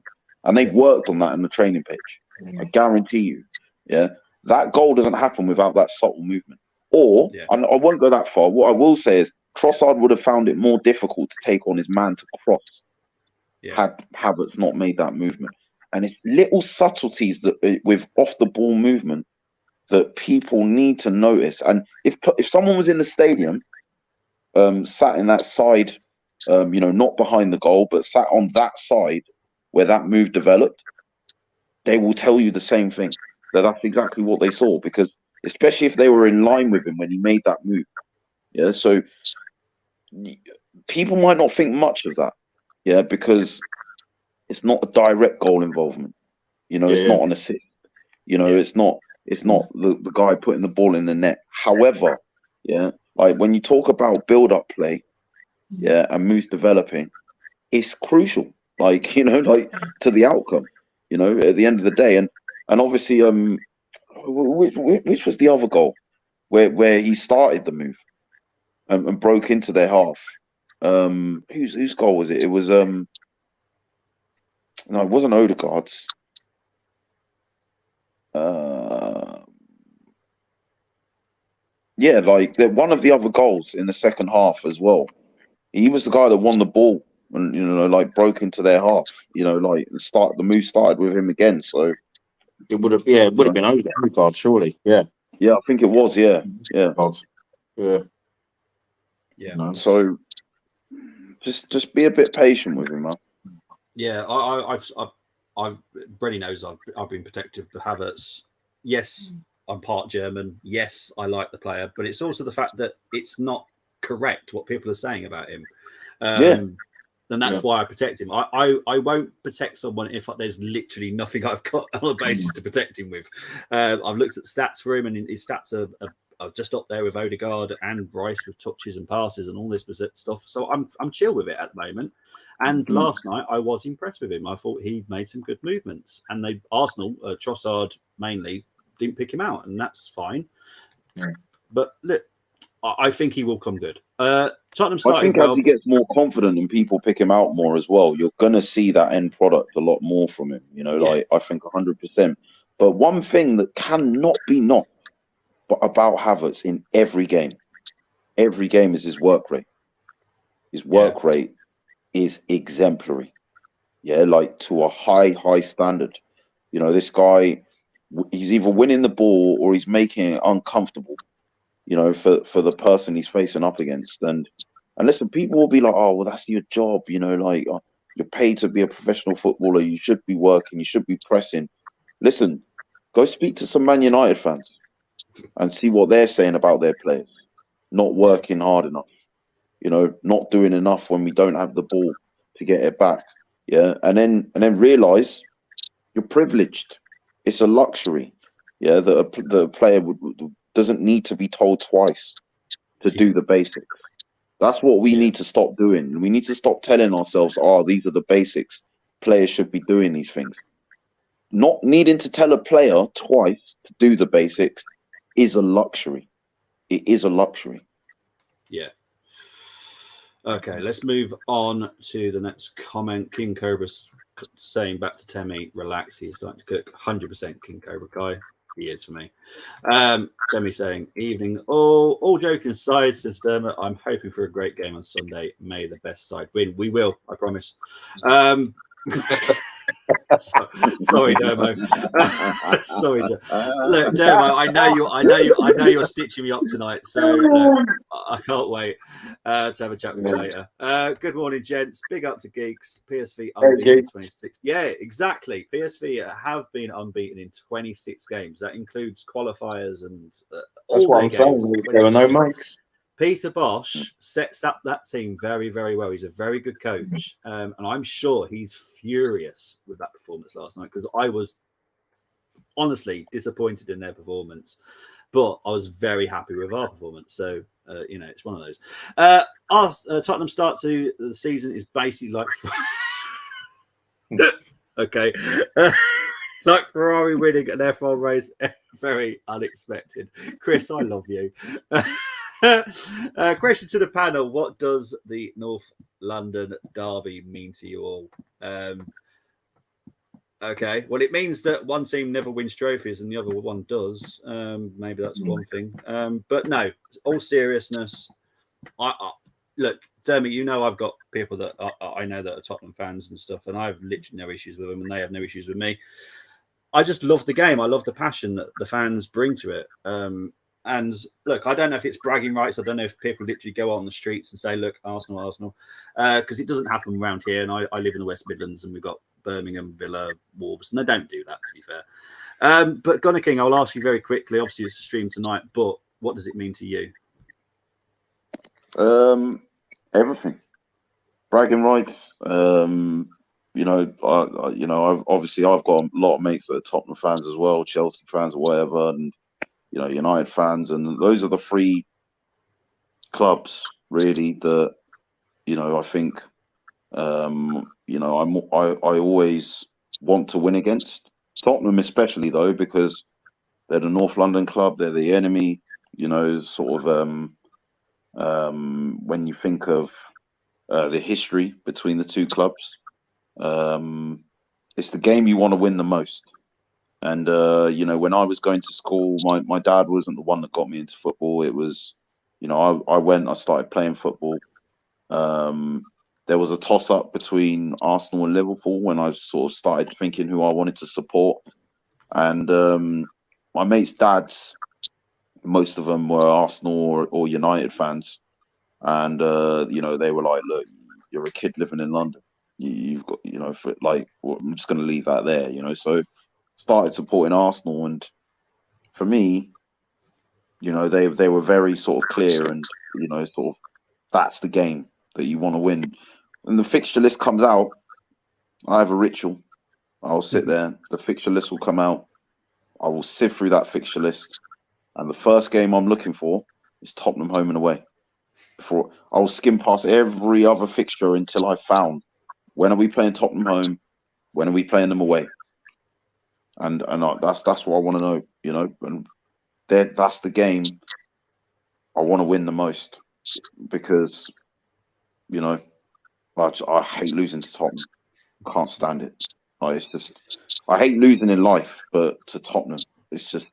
And they've worked on that in the training pitch. I guarantee you. Yeah. That goal doesn't happen without that subtle movement. Or, and I won't go that far, what I will say is Trossard would have found it more difficult to take on his man to cross had Havertz not made that movement. And it's little subtleties that with off-the-ball movement that people need to notice. And if someone was in the stadium, sat in that side, not behind the goal, but sat on that side where that move developed, they will tell you the same thing. That's exactly what they saw, because especially if they were in line with him when he made that move. Yeah, so people might not think much of that, because it's not a direct goal involvement. It's not an assist. It's not the guy putting the ball in the net. However, like when you talk about build-up play, and moves developing, it's crucial. Like to the outcome. At the end of the day, and obviously, which was the other goal where he started the move and broke into their half. Whose goal was it? It was no, it wasn't Odegaard's. Like one of the other goals in the second half as well. He was the guy that won the ball and broke into their half. The move started with him again. So it would have been Odegaard, surely. Yeah, I think it was. Yeah. So just be a bit patient with him, man. Yeah, I've Brenny knows I've been protective of Havertz. Yes, I'm part German. Yes, I like the player, but it's also the fact that it's not correct what people are saying about him. And that's why I protect him. I won't protect someone if there's literally nothing I've got on a basis to protect him with. I've looked at stats for him, and his stats are just up there with Odegaard and Rice with touches and passes and all this stuff. So I'm chill with it at the moment. And last night I was impressed with him. I thought he made some good movements, and Arsenal, Trossard mainly, didn't pick him out, and that's fine. But look, I think he will come good. Tottenham started I think as he gets more confident and people pick him out more as well, you're going to see that end product a lot more from him. I think 100%. But one thing that cannot be knocked about Havertz in every game is his work rate. His work rate is exemplary. To a high standard. This guy, he's either winning the ball or he's making it uncomfortable, for the person he's facing up against. And listen, people will be like, oh, well, that's your job, you're paid to be a professional footballer. You should be working. You should be pressing. Listen, go speak to some Man United fans and see what they're saying about their players. Not working hard enough, not doing enough when we don't have the ball to get it back. And then realize you're privileged. It's a luxury. That the player doesn't need to be told twice to do the basics. That's what we need to stop doing. We need to stop telling ourselves, these are the basics. Players should be doing these things. Not needing to tell a player twice to do the basics is a luxury. It is a luxury. Yeah. Okay, let's move on to the next comment. King Cobra's saying back to Temi, relax, he's starting to cook. 100% King Cobra guy. He is for me. Temi saying, evening. All joking aside, says Dermot, I'm hoping for a great game on Sunday. May the best side win. We will, I promise. Sorry, Dermo. Sorry, look, Dermo. I know you're stitching me up tonight. So look, I can't wait to have a chat with you later. Good morning, gents. Big up to Geeks. PSV unbeaten in 26. Yeah, exactly. PSV have been unbeaten in 26 games. That includes qualifiers and That's all what their I'm games. saying. There are no makes. Peter Bosch sets up that team very, very well. He's a very good coach. And I'm sure he's furious with that performance last night because I was honestly disappointed in their performance. But I was very happy with our performance. So, it's one of those. Our Tottenham start to the season is basically like... okay. Like Ferrari winning an F1 race. Very unexpected. Chris, I love you. Question to the panel: what does the North London derby mean to you all? Okay, well, it means that one team never wins trophies and the other one does. Maybe that's one thing. But no, all seriousness. Look, Dermot, I've got people that I know that are Tottenham fans and stuff, and I have literally no issues with them, and they have no issues with me. I just love the game. I love the passion that the fans bring to it. And look, I don't know if it's bragging rights. I don't know if people literally go out on the streets and say, look, Arsenal, because it doesn't happen around here. And I live in the West Midlands and we've got Birmingham, Villa, Wolves, and they don't do that, to be fair. But Gunnar King, I'll ask you very quickly. Obviously, it's a stream tonight, but what does it mean to you? Everything. Bragging rights. I've got a lot of mates that are Tottenham fans as well, Chelsea fans or whatever, and United fans, and those are the three clubs really that I think I always want to win against. Tottenham especially though, because they're the North London club, they're the enemy. Sort of when you think of the history between the two clubs, it's the game you want to win the most. And when I was going to school, my dad wasn't the one that got me into football. It was, I started playing football. There was a toss-up between Arsenal and Liverpool when I sort of started thinking who I wanted to support. And my mates' dads, most of them were Arsenal or United fans. And, they were like, look, you're a kid living in London. You've got, I'm just going to leave that there, so started supporting Arsenal. And for me, they were very sort of clear and, sort of that's the game that you want to win. When the fixture list comes out, I have a ritual. I'll sit there, the fixture list will come out. I will sift through that fixture list. And the first game I'm looking for is Tottenham home and away. I'll skim past every other fixture until I found when are we playing Tottenham home, when are we playing them away, and that's what I want to know, and that's the game I want to win the most because I hate losing to Tottenham. I can't stand it. It's just I hate losing in life, but to Tottenham, it's just.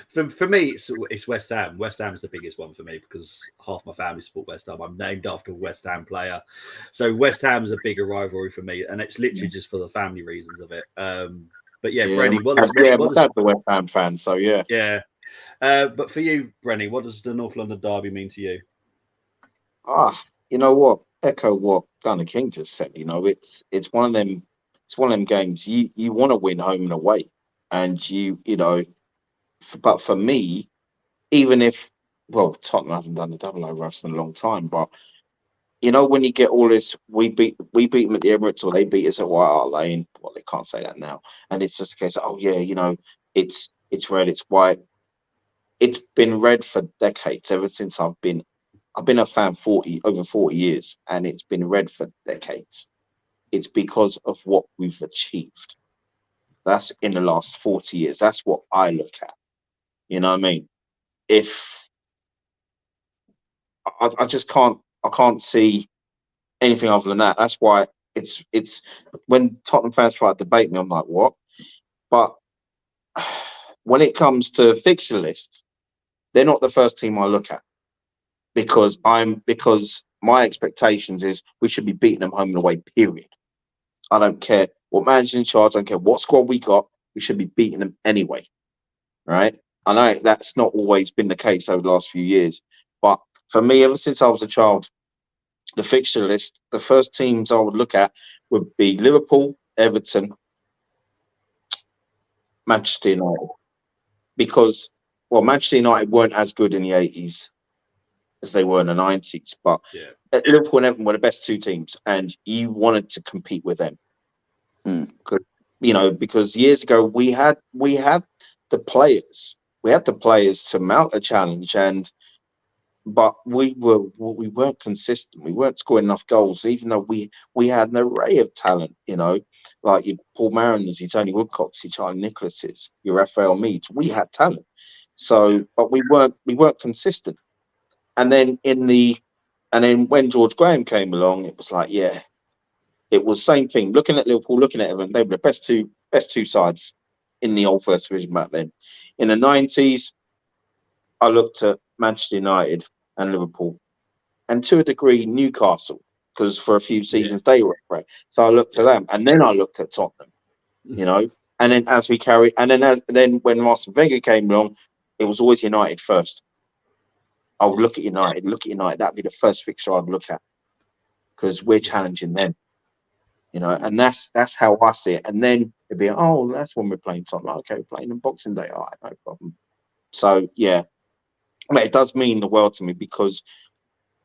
For me, it's West Ham. West Ham's the biggest one for me because half my family support West Ham. I'm named after a West Ham player, so West Ham's a bigger rivalry for me, and it's literally just for the family reasons of it. But yeah, Brenny, what does the West Ham fan? So yeah. But for you, Brenny, what does the North London derby mean to you? You know what? Echo what Gunnar King just said. It's one of them. It's one of them games you want to win home and away. And but for me, even if, Tottenham haven't done the double over us in a long time, but when you get all this, we beat them at the Emirates or they beat us at White Hart Lane. Well, they can't say that now, and it's just a case of it's red, it's white. It's been red for decades ever since I've been a fan over 40 years, and it's been red for decades. It's because of what we've achieved. That's in the last 40 years. That's what I look at. You know what I mean? If I just can't see anything other than that. That's why it's when Tottenham fans try to debate me, I'm like, what? But when it comes to fixture lists, they're not the first team I look at because my expectations is we should be beating them home and away, period. I don't care what manager's in charge. I don't care what squad we got. We should be beating them anyway, right? I know that's not always been the case over the last few years, but for me, ever since I was a child, the fixture list, the first teams I would look at would be Liverpool, Everton, Manchester United, because, well, Manchester United weren't as good in the 80s as they were in the 90s, but Liverpool and Everton were the best two teams, and you wanted to compete with them. Because years ago we had the players, to mount a challenge, but we weren't consistent. We weren't scoring enough goals, even though we had an array of talent. Like your Paul Mariners, your Tony Woodcocks, your Charlie Nicholases, your Raphael Meads. We had talent, but we weren't consistent. And then when George Graham came along, it was like, it was same thing. Looking at Liverpool, looking at Everton, they were the best two sides in the old First Division back then. In the 90s, I looked at Manchester United and Liverpool, and to a degree Newcastle, because for a few seasons they were great. So I looked at them, and then I looked at Tottenham, And then then when Arsene Wenger came along, it was always United first. I would look at United. That'd be the first fixture I'd look at, because we're challenging them, and that's how I see it. And then it'd be, that's when we're playing Tottenham. Okay, we're playing on Boxing Day. All right, no problem. So it does mean the world to me, because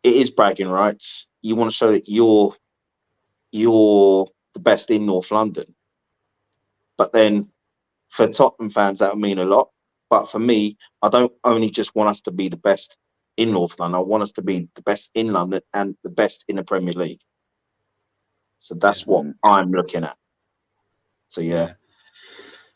it is bragging rights. You want to show that you're the best in North London. But then for Tottenham fans, that would mean a lot. But for me, I don't only just want us to be the best in North London. I want us to be the best in London and the best in the Premier League. So that's what I'm looking at. So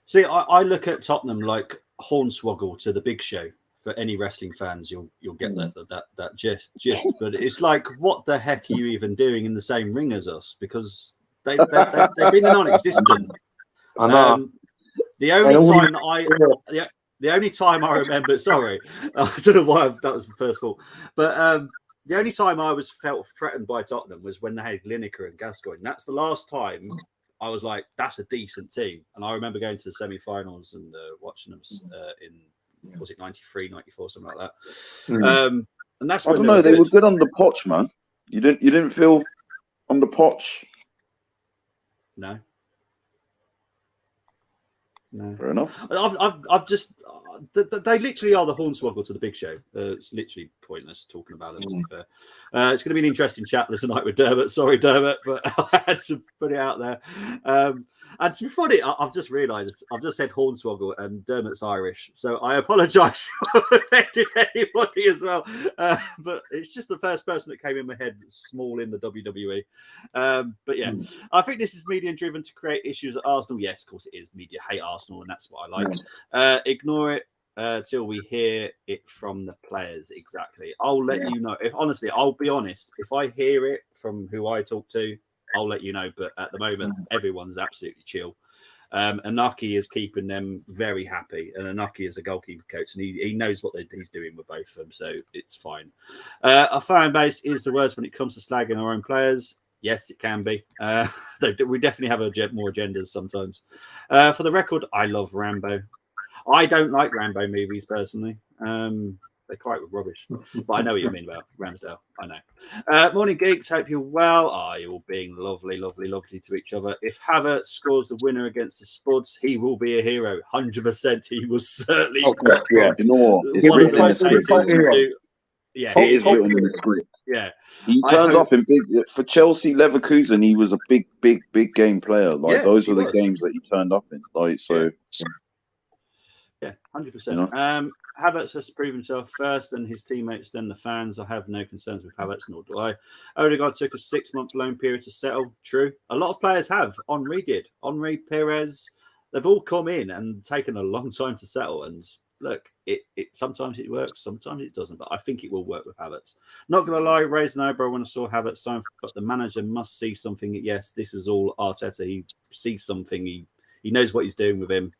See, I look at Tottenham like Hornswoggle to the Big Show. For any wrestling fans, you'll get that gist. But it's like, what the heck are you even doing in the same ring as us? Because they've been non-existent. I know. The only time I remember, sorry, I don't know why that was the first thought, but the only time I felt threatened by Tottenham was when they had Lineker and Gascoigne. That's the last time I was like, that's a decent team. And I remember going to the semi-finals and watching them in, was it 93, 94, something like that. And that's when they were good on the Poch, man. You didn't feel on the Poch? No. Fair enough. I've just they literally are the Hornswoggle to the Big Show. It's literally pointless talking about it. To be fair. It's going to be an interesting chat tonight with Dermot. Sorry, Dermot, but I had to put it out there. And to be funny, I've just realised I've just said Hornswoggle and Dermot's Irish, so I apologise for offending anybody as well. But it's just the first person that came in my head that's small in the WWE. But I think this is media driven to create issues at Arsenal. Yes, of course it is. Media hate Arsenal, and that's what I like. Ignore it till we hear it from the players. Exactly. I'll let you know. I'll be honest. If I hear it from who I talk to, I'll let you know. But at the moment, everyone's absolutely chill. Anaki is keeping them very happy. And Anaki is a goalkeeper coach, and he knows what he's doing with both of them. So it's fine. Our fan base is the worst when it comes to slagging our own players. Yes, it can be. We definitely have more agendas sometimes. For the record, I love Rambo. I don't like Rambo movies personally. They're quite rubbish, but I know what you mean about Ramsdale. I know. Morning, geeks. Hope you're well. You're all being lovely, lovely, lovely to each other. If Havertz scores the winner against the Spuds, he will be a hero. 100%. He was certainly. You know what? One of the most hated to. Yeah, it is written in the script. Yeah, he turned up in big for Chelsea, Leverkusen. He was a big game player. Like those were the games that he turned up in. Like so. Yeah, 100%. Havertz has to prove himself first, and his teammates, then the fans. I have no concerns with Havertz, nor do I. Odegaard took a 6-month loan period to settle. True. A lot of players have. Henry did. Henry, Perez, they've all come in and taken a long time to settle. And look, it sometimes it works, sometimes it doesn't. But I think it will work with Havertz. Not going to lie, raised an eyebrow when I saw Havertz sign, but the manager must see something. Yes, this is all Arteta. He sees something. He knows what he's doing with him.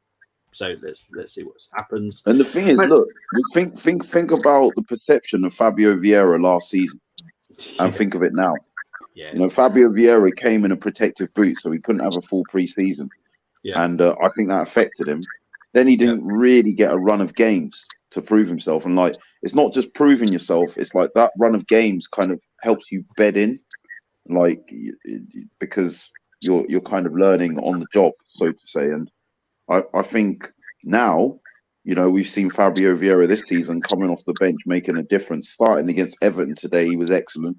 So let's see what happens. And the thing is, look, think about the perception of Fabio Vieira last season. And think of it now. Yeah. You know, Fabio Vieira came in a protective boot, so he couldn't have a full pre-season. Yeah. And I think that affected him. Then he didn't really get a run of games to prove himself. And like, it's not just proving yourself. It's like that run of games kind of helps you bed in, like, because you're kind of learning on the job, so to say. And I think now, you know, we've seen Fabio Vieira this season coming off the bench, making a difference. Starting against Everton today, he was excellent.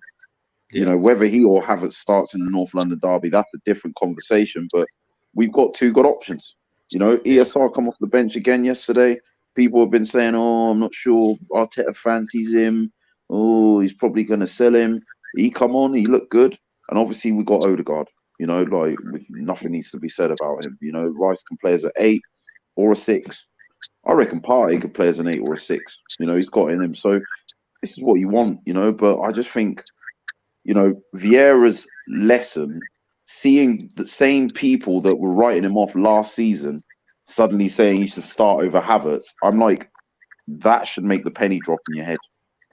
You know, whether he or Havertz starts in the North London derby, that's a different conversation. But we've got two good options. You know, ESR come off the bench again yesterday. People have been saying, "Oh, I'm not sure Arteta fancies him. Oh, he's probably going to sell him." He come on, he looked good, and obviously we got Odegaard. You know, like nothing needs to be said about him. You know, Rice can play as an 8 or a 6. I reckon Partey could play as an 8 or a 6. You know, he's got in him. So this is what you want. You know, but I just think, you know, Vieira's lesson, seeing the same people that were writing him off last season suddenly saying he should start over Havertz, I'm like, that should make the penny drop in your head.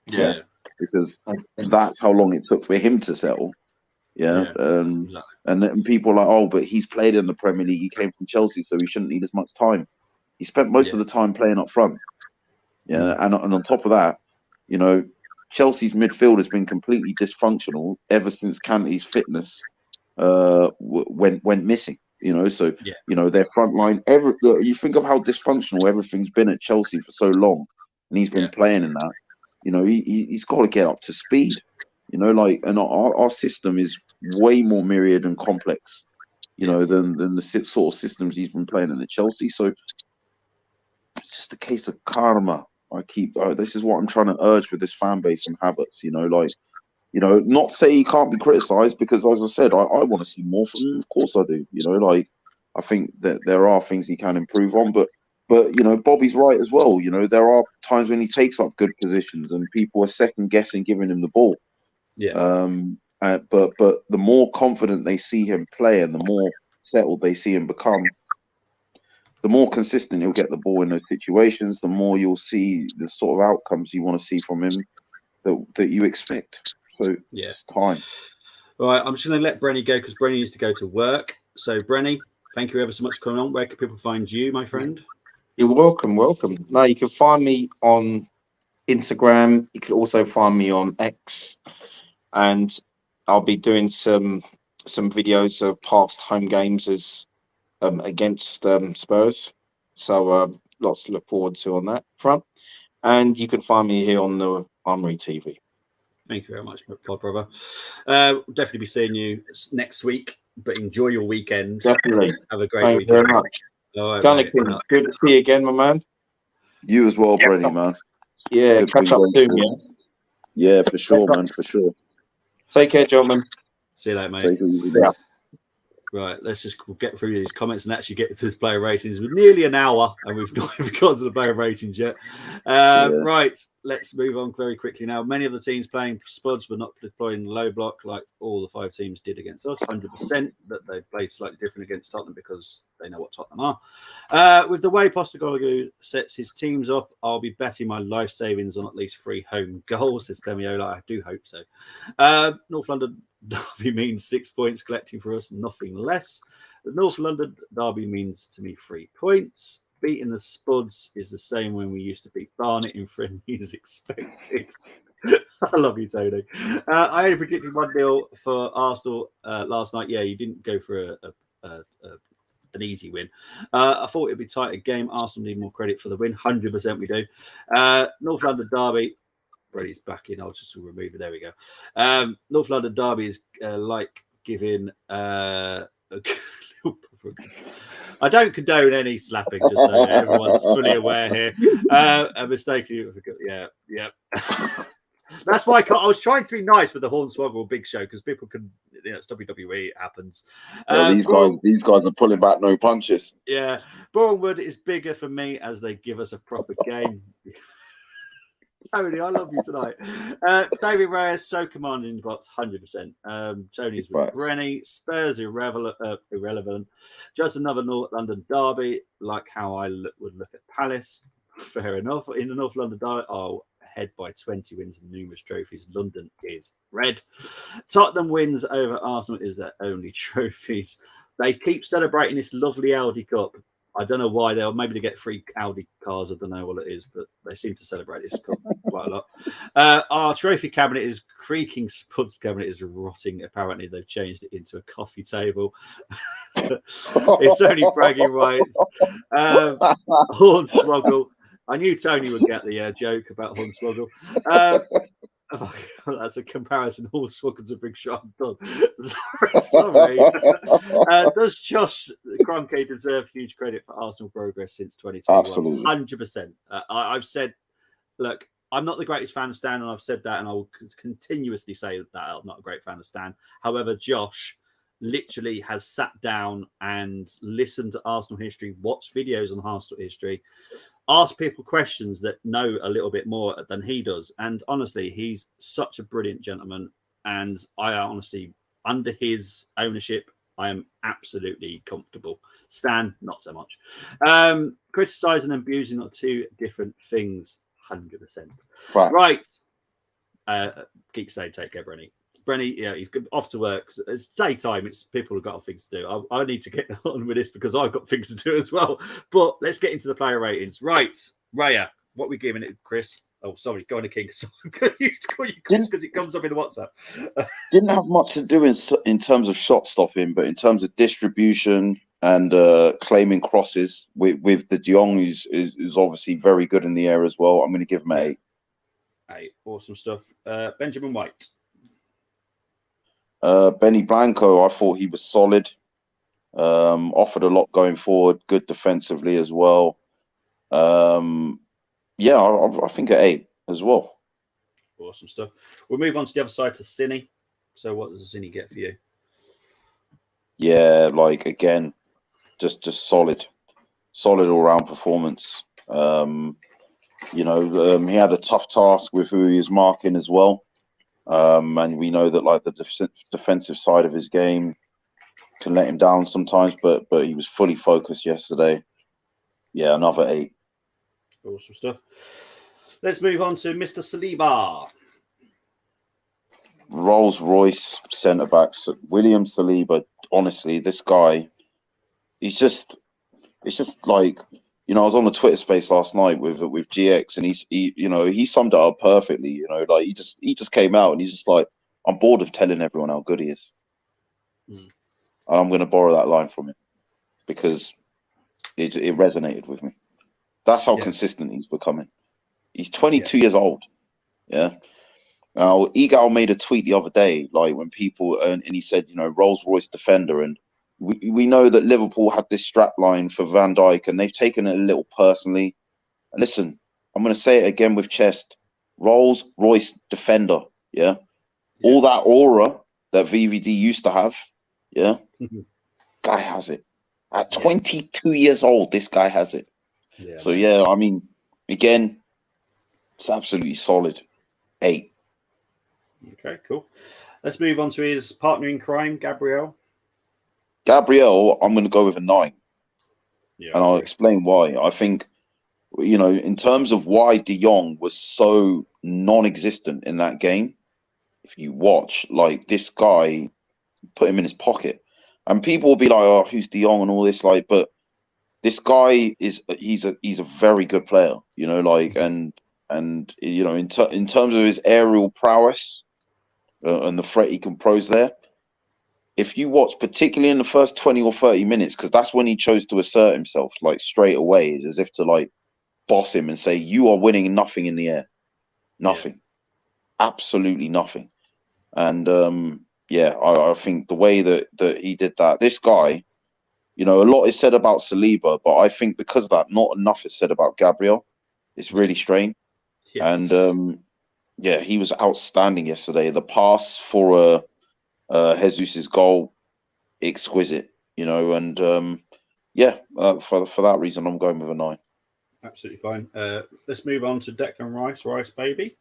Yeah. Because that's how long it took for him to settle. Exactly. And then people are like, oh, but he's played in the Premier League. He came from Chelsea, so he shouldn't need as much time. He spent most of the time playing up front. And on top of that, you know, Chelsea's midfield has been completely dysfunctional ever since Kante's fitness went missing. You know, so you know, their front line. You think of how dysfunctional everything's been at Chelsea for so long, and he's been playing in that. You know, he's got to get up to speed. You know, like, and our system is way more myriad and complex, you know, than the sort of systems he's been playing in at Chelsea. So it's just a case of karma. This is what I'm trying to urge with this fan base and Havertz. You know, like, you know, not say he can't be criticised, because, as I said, I want to see more from him. Of course I do. You know, like, I think that there are things he can improve on, but you know, Bobby's right as well. You know, there are times when he takes up good positions and people are second guessing giving him the ball. But the more confident they see him play and the more settled they see him become, the more consistent he'll get the ball in those situations. The more you'll see the sort of outcomes you want to see from him that you expect. So time. All right, I'm just going to let Brenny go because Brenny needs to go to work. So Brenny, thank you ever so much for coming on. Where can people find you, my friend? You're welcome. No, you can find me on Instagram. You can also find me on X, and I'll be doing some videos of past home games as against Spurs. So lots to look forward to on that front. And you can find me here on the Armory TV. Thank you very much, Pod Brother. We'll definitely be seeing you next week, but enjoy your weekend. Definitely. Have a great Thank weekend. you very much. All right, Gunnigan, good to see you again, my man. You as well, Brenny, man. Yeah, Good catch up soon, yeah, for sure, man, for sure. Take care, gentlemen. See you later, mate. Take it easy. Right, let's just get through these comments and actually get through the player ratings. We're nearly an hour and we've not even got to the player ratings yet. Right, let's move on very quickly now. Many of the teams playing spuds were not deploying low block like all the 5 teams did against us. 100% that they played slightly different against Tottenham because they know what Tottenham are. With the way Postecoglou sets his teams up, I'll be betting my life savings on at least 3 home goals, says Demiola. I do hope so. North London derby means 6 points collecting for us, nothing less. The North London derby means to me 3 points. Beating the Spuds is the same when we used to beat Barnet in friendlies expected. I love you, Tony. I only predicted 1-0 for Arsenal last night. Yeah, you didn't go for an easy win. I thought it'd be tighter game. Arsenal need more credit for the win. 100% we do. North London derby. Brady's back in. I'll just remove it. There we go. North London derby is like giving I don't condone any slapping, just so everyone's fully aware here. A mistake. Yeah. That's why I was trying to be nice with the Hornswoggle Big Show because people can, it's WWE, it happens. These guys are pulling back no punches. Yeah, Bournemouth is bigger for me as they give us a proper game. Tony, I love you tonight. David Reyes, so commanding the box, 100%. Tony's with Brenny. Spurs irrelevant. Just another North London derby, like how I would look at Palace. Fair enough. In the North London derby, oh, ahead by 20 wins and numerous trophies. London is red. Tottenham wins over Arsenal is their only trophies. They keep celebrating this lovely Audi Cup. I don't know why. Maybe they get free Audi cars. I don't know what it is, but they seem to celebrate this cup quite a lot. Our trophy cabinet is creaking. Spud's cabinet is rotting. Apparently, they've changed it into a coffee table. It's only bragging rights. Hornswoggle. I knew Tony would get the joke about Hornswoggle. That's a comparison. Hornswoggle's a big shot. Sorry. Does Josh Kroenke deserve huge credit for Arsenal progress since 2021? Absolutely. 100%. I've said, look, I'm not the greatest fan of Stan, and I've said that, and I will continuously say that I'm not a great fan of Stan. However, Josh literally has sat down and listened to Arsenal history, watched videos on Arsenal history, asked people questions that know a little bit more than he does. And honestly, he's such a brilliant gentleman. And I honestly, under his ownership, I am absolutely comfortable. Stan, not so much. Criticising and abusing are two different things. 100%. Right. Geek say, take care, Brenny. Brenny, yeah, he's off to work. It's daytime. It's people have got things to do. I need to get on with this because I've got things to do as well. But let's get into the player ratings. Right, Raya, what are we giving it, Chris? Oh, sorry, go on to King. I'm going to call you Chris because it comes up in the WhatsApp. Didn't have much to do in terms of shot stopping, but in terms of distribution and claiming crosses with the De Jong, who's obviously very good in the air as well. I'm going to give him an 8. 8, awesome stuff. Benjamin White. Benny Blanco, I thought he was solid. Offered a lot going forward, good defensively as well. Yeah, I think an 8 as well. Awesome stuff. We'll move on to the other side to Cine. So what does Cine get for you? Yeah, like again, just solid all-round performance. He had a tough task with who he was marking as well. And we know that like the defensive side of his game can let him down sometimes, but he was fully focused yesterday. Yeah, another 8. Awesome stuff. Let's move on to Mr. Saliba. Rolls-Royce centre-backs. William Saliba, honestly, this guy, it's just like, I was on the Twitter space last night with GX, and he summed it up perfectly. Like he just came out and he's just like, I'm bored of telling everyone how good he is. I'm going to borrow that line from him because it resonated with me. That's how consistent he's becoming. He's 22 years old. Yeah. Now, Egal made a tweet the other day, like when people, and he said, Rolls-Royce defender. And we know that Liverpool had this strap line for Van Dijk, and they've taken it a little personally. And listen, I'm going to say it again with chest. Rolls-Royce defender. Yeah. All that aura that VVD used to have. Yeah. Guy has it. At 22 years old, this guy has it. Yeah. So, yeah, I mean, again, it's absolutely solid. 8. Okay, cool. Let's move on to his partner in crime, Gabriel. Gabriel, I'm going to go with a 9. Yeah, and I'll explain why. I think, in terms of why De Jong was so non-existent in that game, if you watch, like, this guy put him in his pocket. And people will be like, oh, who's De Jong and all this, like, but this guy he's a very good player, and in terms of his aerial prowess and the threat he can pose there. If you watch, particularly in the first 20 or 30 minutes, because that's when he chose to assert himself, like straight away, as if to like boss him and say, you are winning nothing in the air. Nothing. Absolutely nothing. And I think the way that he did that, this guy, a lot is said about Saliba, but I think because of that, not enough is said about Gabriel. It's really strange. Yeah. And he was outstanding yesterday. The pass for Jesus's goal, exquisite, and for that reason, I'm going with a 9. Absolutely fine. Let's move on to Declan Rice baby.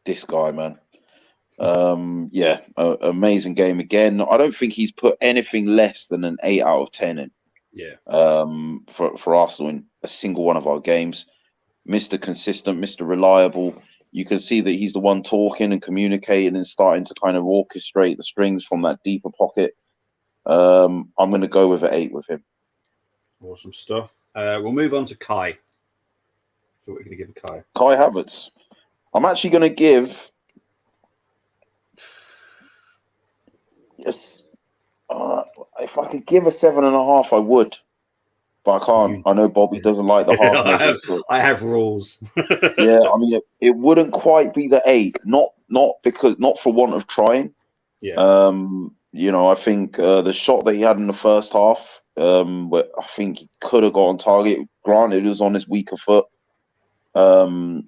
This guy, man. Amazing game again. I don't think he's put anything less than an 8 out of 10 in. Yeah. For Arsenal in a single one of our games. Mr. Consistent, Mr. Reliable. You can see that he's the one talking and communicating and starting to kind of orchestrate the strings from that deeper pocket. I'm going to go with an 8 with him. Awesome stuff. We'll move on to Kai. So what are you going to give Kai? Kai Havertz. I'm actually going to give... Yes. If I could give a 7.5, I would. But I can't. I know Bobby doesn't like the half measure. I have rules. Yeah, I mean, it wouldn't quite be the 8. Not for want of trying. Yeah. You know, I think the shot that he had in the first half, where I think he could have got on target. Granted, it was on his weaker foot. I'm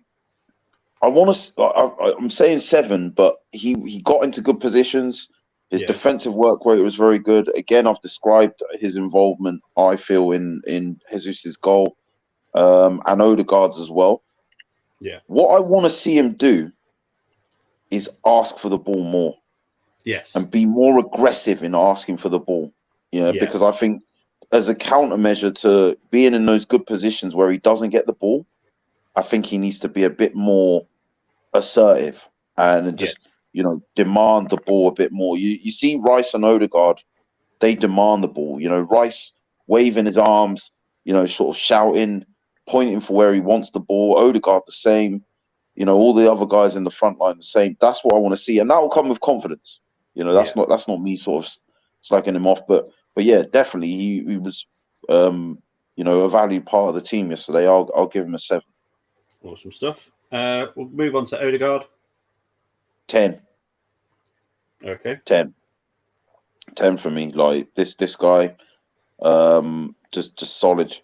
saying 7, but he got into good positions. His defensive work rate was very good. Again, I've described his involvement, I feel, in Jesus' goal, and Odegaard's as well. Yeah. What I want to see him do is ask for the ball more. Yes. And be more aggressive in asking for the ball. Yeah, because I think as a countermeasure to being in those good positions where he doesn't get the ball, I think he needs to be a bit more assertive and just, you know, demand the ball a bit more. You see Rice and Odegaard, they demand the ball. You know, Rice waving his arms, you know, sort of shouting, pointing for where he wants the ball. Odegaard the same. You know, all the other guys in the front line the same. That's what I want to see, and that will come with confidence. You know, that's not me sort of slacking him off, but yeah, definitely he was, you know, a valued part of the team yesterday. I'll give him a 7. Awesome stuff. We'll move on to Odegaard. 10. Okay. 10 for me. Like this guy, just solid.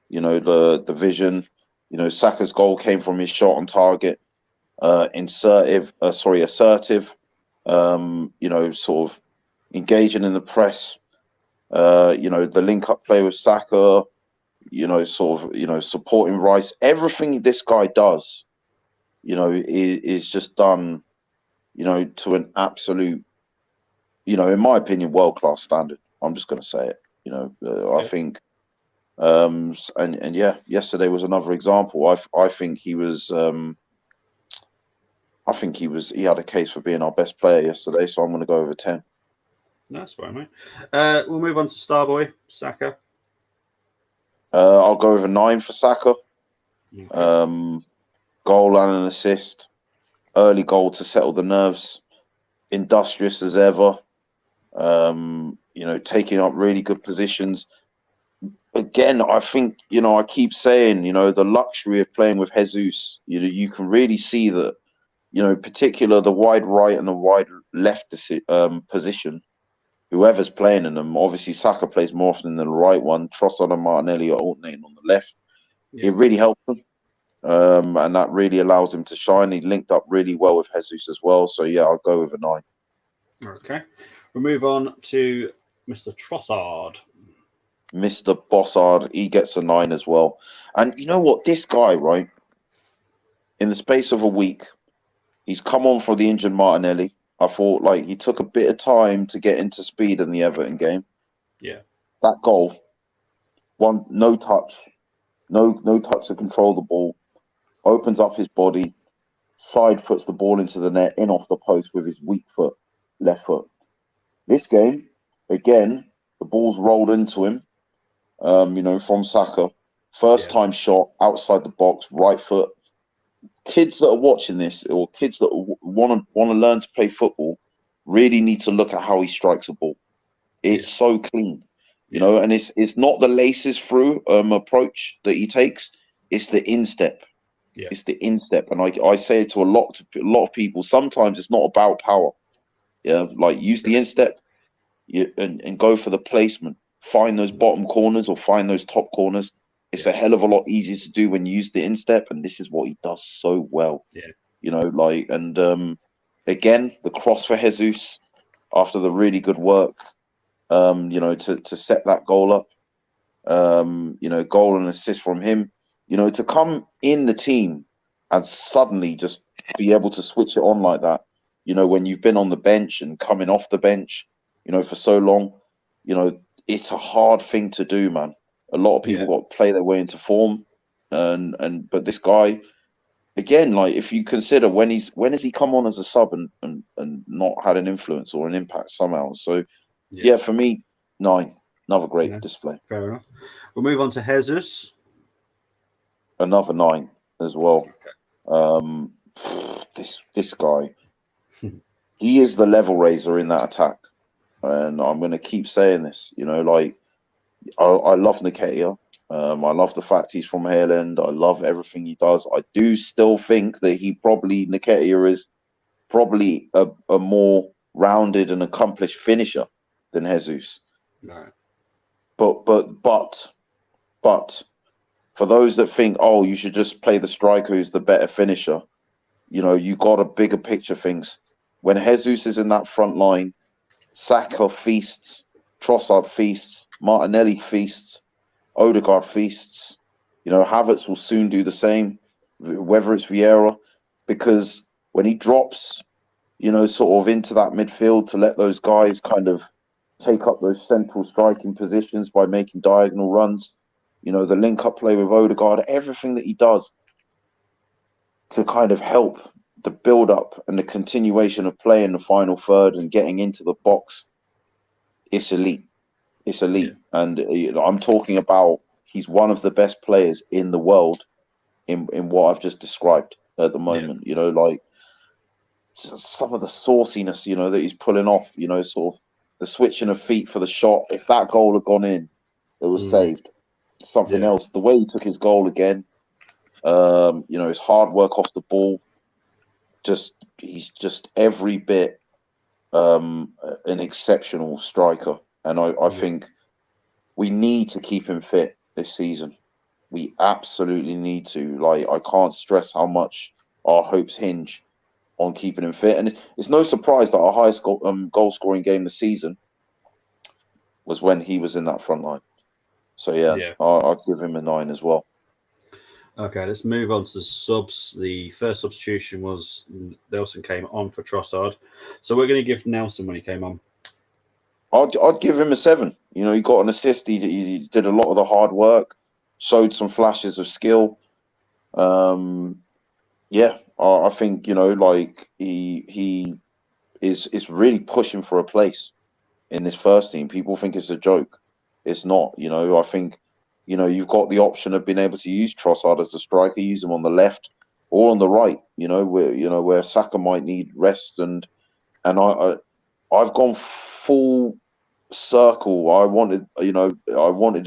You know, the vision. You know, Saka's goal came from his shot on target. Assertive. You know, sort of engaging in the press. You know, the link-up play with Saka. You know, sort of, you know, supporting Rice. Everything this guy does, you know, is just done, you know, to an absolute, you know, in my opinion, world-class standard. I'm just going to say it. You know, I think, and yeah, yesterday was another example. I think he was. He had a case for being our best player yesterday, so I'm going to go over 10. That's fine, mate. We'll move on to Starboy, Saka. I'll go over 9 for Saka. Okay. Goal and an assist. Early goal to settle the nerves. Industrious as ever. You know, taking up really good positions. Again, I think, you know, I keep saying, you know, the luxury of playing with Jesus, you know, you can really see that, you know, particular the wide right and the wide left position, whoever's playing in them, obviously Saka plays more often than the right one. Trossard and Martinelli are alternating on the left. Yeah. It really helps them. And that really allows him to shine. He linked up really well with Jesus as well. So, yeah, I'll go with a 9. Okay. We'll move on to Mr. Trossard. Mr. Bossard, he gets a 9 as well. And you know what? This guy, right, in the space of a week, he's come on for the injured Martinelli. I thought, like, he took a bit of time to get into speed in the Everton game. Yeah. That goal, no touch to control the ball, opens up his body, side foots the ball into the net, in off the post with his weak foot, left foot. This game, again, the ball's rolled into him, you know, from Saka. First time shot, outside the box, right foot. Kids that are watching this, or kids that want to learn to play football, really need to look at how he strikes a ball. It's so clean, you know, and it's not the laces through approach that he takes. It's the instep. Yeah. It's the instep, and I say it to a lot of people. Sometimes it's not about power. Yeah, like use the instep, and go for the placement. Find those bottom corners or find those top corners. It's a hell of a lot easier to do when you use the instep, and this is what he does so well. Yeah, you know, like, and again, the cross for Jesus after the really good work, you know, to set that goal up. You know, goal and assist from him. You know, to come in the team and suddenly just be able to switch it on like that. You know, when you've been on the bench and coming off the bench, you know, for so long, you know, it's a hard thing to do, man. A lot of people got to play their way into form. But this guy, again, like if you consider when has he come on as a sub and not had an influence or an impact somehow. So yeah, for me, 9. Another great display. Fair enough. We'll move on to Jesus. Another 9 as well. This guy, he is the level raiser in that attack, and I'm going to keep saying this. You know, like I love Nketiah. I love the fact he's from Ireland. I love everything he does. I do still think that Nketiah is probably a more rounded and accomplished finisher than Jesus. Right. But for those that think, oh, you should just play the striker who's the better finisher, you know, you got a bigger picture things. When Jesus is in that front line, Saka feasts, Trossard feasts, Martinelli feasts, Odegaard feasts. You know, Havertz will soon do the same, whether it's Vieira, because when he drops, you know, sort of into that midfield to let those guys kind of take up those central striking positions by making diagonal runs, you know, the link-up play with Odegaard, everything that he does to kind of help the build-up and the continuation of play in the final third and getting into the box, it's elite. It's elite. Yeah. And you know, I'm talking about he's one of the best players in the world in what I've just described at the moment. Yeah. You know, like some of the sauciness, you know, that he's pulling off, you know, sort of the switching of feet for the shot. If that goal had gone in, it was saved. Something else. The way he took his goal again, you know, his hard work off the ball, he's just every bit an exceptional striker. And I think we need to keep him fit this season. We absolutely need to. Like, I can't stress how much our hopes hinge on keeping him fit. And it's no surprise that our highest goal scoring game this season was when he was in that front line. So yeah. I'll give him a 9 as well. Okay, let's move on to the subs. The first substitution was Nelson came on for Trossard. So we're going to give Nelson when he came on. I'd give him a 7. You know, he got an assist. He did a lot of the hard work, showed some flashes of skill. Yeah, I think, you know, like he is really pushing for a place in this first team. People think it's a joke. It's not. You know, I think, you know, you've got the option of being able to use Trossard as a striker, use him on the left or on the right. You know, where Saka might need rest, and I've gone full circle. I wanted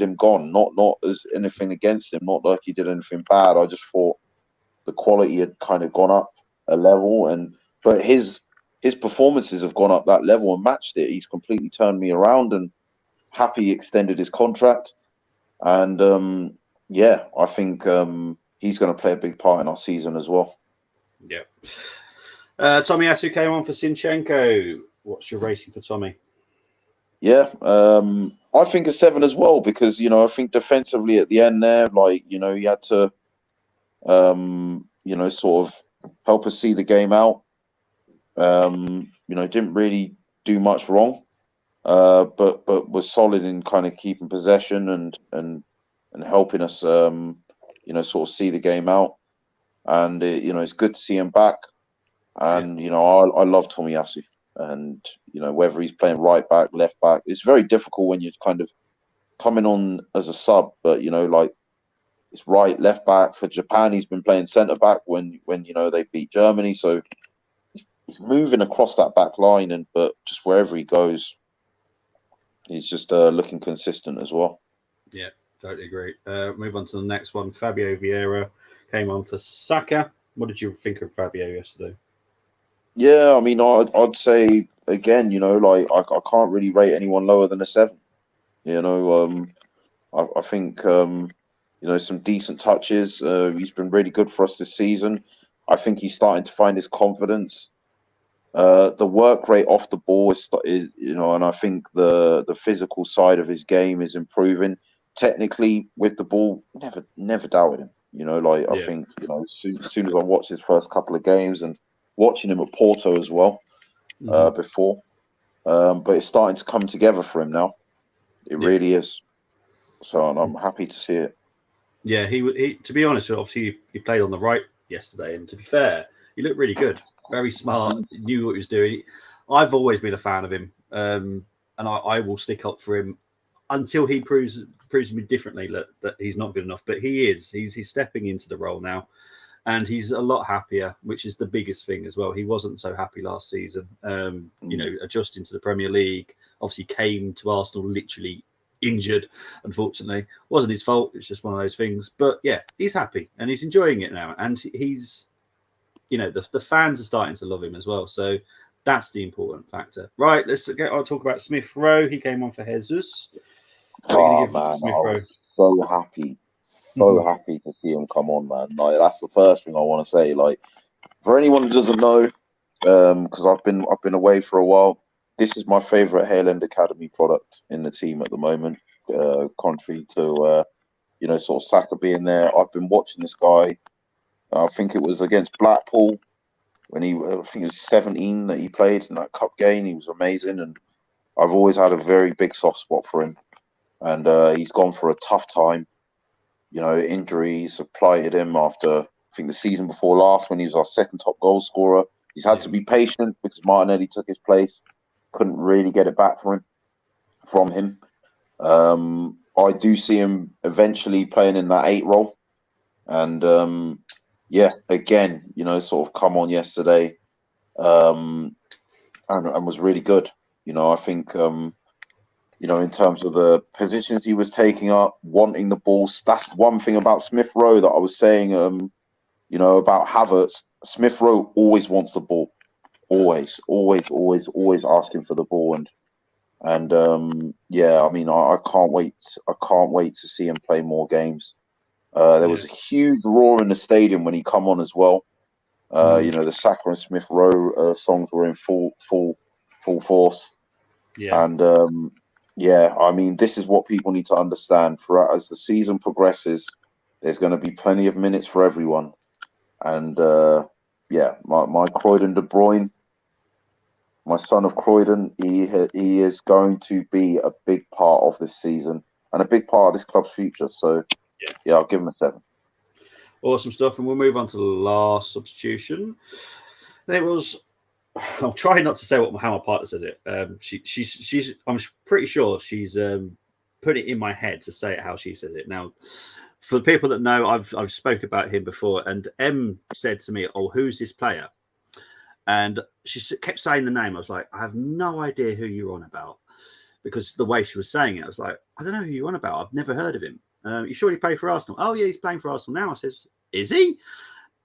him gone, not as anything against him, not like he did anything bad. I just thought the quality had kind of gone up a level, but his performances have gone up that level and matched it. He's completely turned me around, and happy he extended his contract. And yeah, I think he's going to play a big part in our season as well. Yeah. Tomiyasu came on for Zinchenko. What's your rating for Tommy? Yeah, I think a 7 as well, because, you know, I think defensively at the end there, like, you know, he had to, you know, sort of help us see the game out. You know, didn't really do much wrong, but was solid in kind of keeping possession and helping us, you know, sort of see the game out. And you know, it's good to see him back. And you know, I love Tomiyasu. And, you know, whether he's playing right back, left back, it's very difficult when you're kind of coming on as a sub. But, you know, like, it's right, left back. For Japan, he's been playing centre back when you know, they beat Germany. So he's moving across that back line, but just wherever he goes, he's just looking consistent as well. Yeah, totally agree. Move on to the next one. Fabio Vieira came on for Saka. What did you think of Fabio yesterday? Yeah, I mean, I'd say, again, you know, like, I can't really rate anyone lower than a 7. You know, I think, you know, some decent touches. He's been really good for us this season. I think he's starting to find his confidence. The work rate off the ball is, you know, and I think the physical side of his game is improving. Technically, with the ball, never doubted him. You know, like, I think, you know, as soon as I watched his first couple of games and watching him at Porto as well before. But it's starting to come together for him now. It really is. So I'm happy to see it. Yeah, he to be honest, obviously he played on the right yesterday, and to be fair, he looked really good, very smart, knew what he was doing. I've always been a fan of him, and I will stick up for him until he proves me differently that he's not good enough. But he is. He's stepping into the role now, and he's a lot happier, which is the biggest thing as well. He wasn't so happy last season. Adjusting to the Premier League, obviously came to Arsenal literally injured, unfortunately. Wasn't his fault. It's just one of those things. But yeah, he's happy and he's enjoying it now. And he's, the fans are starting to love him as well. So that's the important factor. Right, let's get on talk about Smith Rowe. He came on for Jesus. Oh man, I was so happy. Happy to see him come on, man. Like, that's the first thing I want to say. Like, for anyone who doesn't know, because I've been away for a while, this is my favorite Hale End Academy product in the team at the moment. Contrary to sort of Saka being there, I've been watching this guy. I think it was against Blackpool when I think it was 17 that he played in that cup game. He was amazing, and I've always had a very big soft spot for him. And he's gone for a tough time. Injuries have plighted him after, I think, the season before last when he was our second top goal scorer. He's had to be patient because Martinelli took his place. Couldn't really get it back from him. I do see him eventually playing in that 8 role. And, again, sort of come on yesterday and was really good. I think... in terms of the positions he was taking up, wanting the balls. That's one thing about Smith Rowe that I was saying, about Havertz. Smith Rowe always wants the ball. Always asking for the ball. And I can't wait. I can't wait to see him play more games. There was a huge roar in the stadium when he come on as well. The Saka and Smith Rowe songs were in full force. Yeah. And, this is what people need to understand. As the season progresses, there's going to be plenty of minutes for everyone. And, my Croydon De Bruyne, my son of Croydon, he is going to be a big part of this season and a big part of this club's future. So, I'll give him a 7. Awesome stuff. And we'll move on to the last substitution. It was... I'm trying not to say how my partner says it. She's. I'm pretty sure she's put it in my head to say it how she says it. Now, for the people that know, I've spoke about him before, and Em said to me, "Oh, who's this player?" And she kept saying the name. I was like, I have no idea who you're on about, because the way she was saying it, I was like, I don't know who you're on about. I've never heard of him. You sure he played for Arsenal? Oh yeah, he's playing for Arsenal now. I says, is he?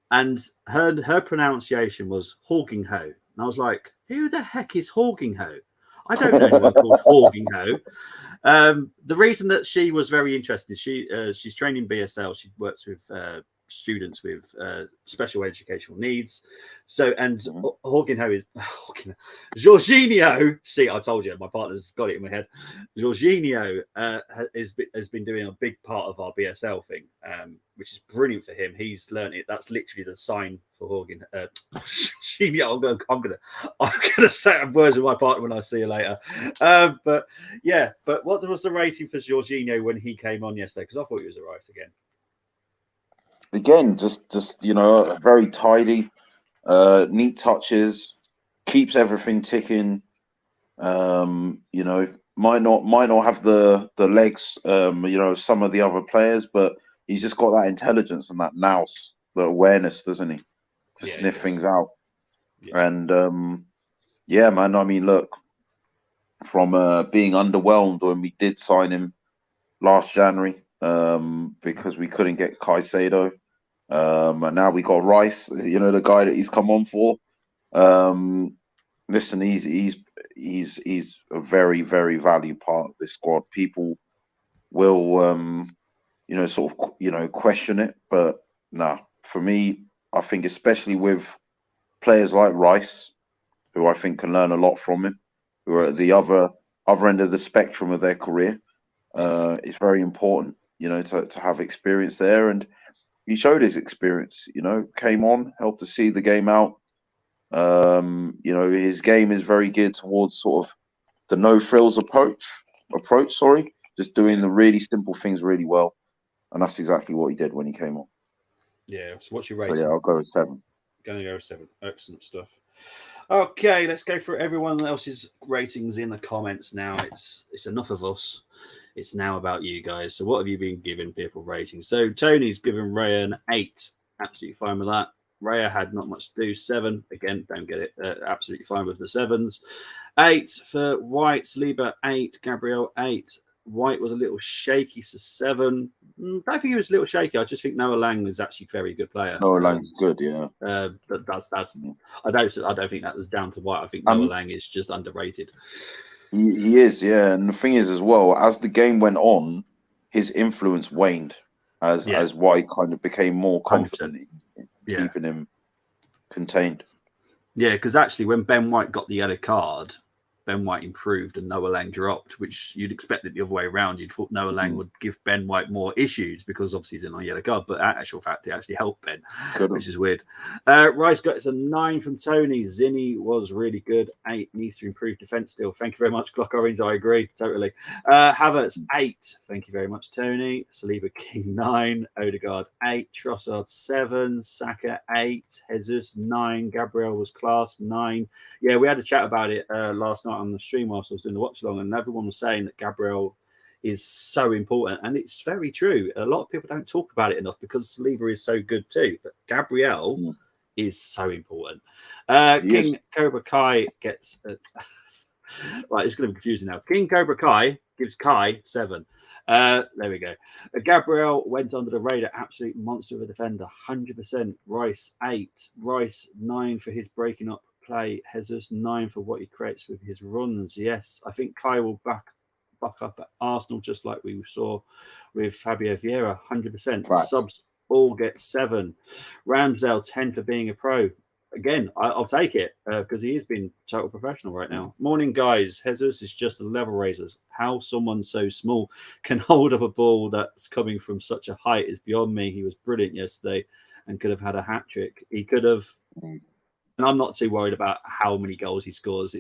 And her pronunciation was Jorginho. And I was like, who the heck is Jorginho? I don't know anyone called Jorginho. The reason that she was very interested, she's training BSL. She works with students with special educational needs. So, and Jorginho is Jorginho. See, I told you, my partner's got it in my head. Jorginho has been doing a big part of our BSL thing, which is brilliant for him. He's learned it. That's literally the sign for Jorginho. I'm gonna say words with my partner when I see you later. But what was the rating for Jorginho when he came on yesterday? Because I thought he was alright again. Again, just very tidy, neat touches, keeps everything ticking. Might not have the legs, some of the other players, but he's just got that intelligence and that nous, the awareness, doesn't he? To sniff things out. Yeah. And man. I mean, look, from being underwhelmed when we did sign him last January, because we couldn't get Caicedo. And now we got Rice, the guy that he's come on for. Listen, he's a very, very valued part of this squad. People will, question it, but no, for me, I think especially with players like Rice, who I think can learn a lot from him, who are at the other end of the spectrum of their career, it's very important, to have experience there. And he showed his experience, came on, helped to see the game out. His game is very geared towards sort of the no frills approach, just doing the really simple things really well. and that's exactly what he did when he came on. Yeah. So what's your So rating? yeah, I'll go with 7. Going to go with 7. Excellent stuff. Okay, let's go through everyone else's ratings in the comments now. It's enough of us. It's now about you guys. So what have you been giving people ratings? So Tony's given Raya an 8. Absolutely fine with that. Raya had not much to do. 7. Again, don't get it. Absolutely fine with the 7s. 8 for White. Saliba 8. Gabriel 8. White was a little shaky, so 7. I don't think he was a little shaky. I just think Noah Lang is actually a very good player. Noah Lang's good, yeah. That's. I don't think that was down to White. I think Noah Lang is just underrated. He is, yeah. And the thing is, as well, as the game went on, his influence waned as White kind of became more confident in keeping him contained. Yeah, because actually, when Ben White got the yellow card, Ben White improved and Noah Lang dropped, which you'd expect it the other way around. You'd thought Noah Lang would give Ben White more issues because obviously he's in a yellow card, but in actual fact, he actually helped Ben, which is weird. Rice got us a 9 from Tony. Zinni was really good. 8, needs to improve defense still. Thank you very much, Clock Orange. I agree, totally. Havertz, 8. Thank you very much, Tony. Saliba King, 9. Odegaard, 8. Trossard, 7. Saka, 8. Jesus, 9. Gabriel was class, 9. Yeah, we had a chat about it last night on the stream whilst I was doing the watch along, and everyone was saying that Gabriel is so important, and it's very true. A lot of people don't talk about it enough because Saliba is so good too, but Gabriel is so important. King Cobra Kai gets right, it's going to be confusing now. King Cobra Kai gives Kai 7. There we go. Gabriel went under the radar, absolute monster of a defender, 100%. Rice 8. Rice 9 for his breaking up play. Jesus 9 for what he creates with his runs. Yes, I think Kai will back up at Arsenal just like we saw with Fabio Vieira. 100%. Right. Subs all get 7. Ramsdale 10 for being a pro. Again, I'll take it because he has been total professional right now. Morning, guys. Jesus is just a level raisers. How someone so small can hold up a ball that's coming from such a height is beyond me. He was brilliant yesterday and could have had a hat trick. He could have. And I'm not too worried about how many goals he scores.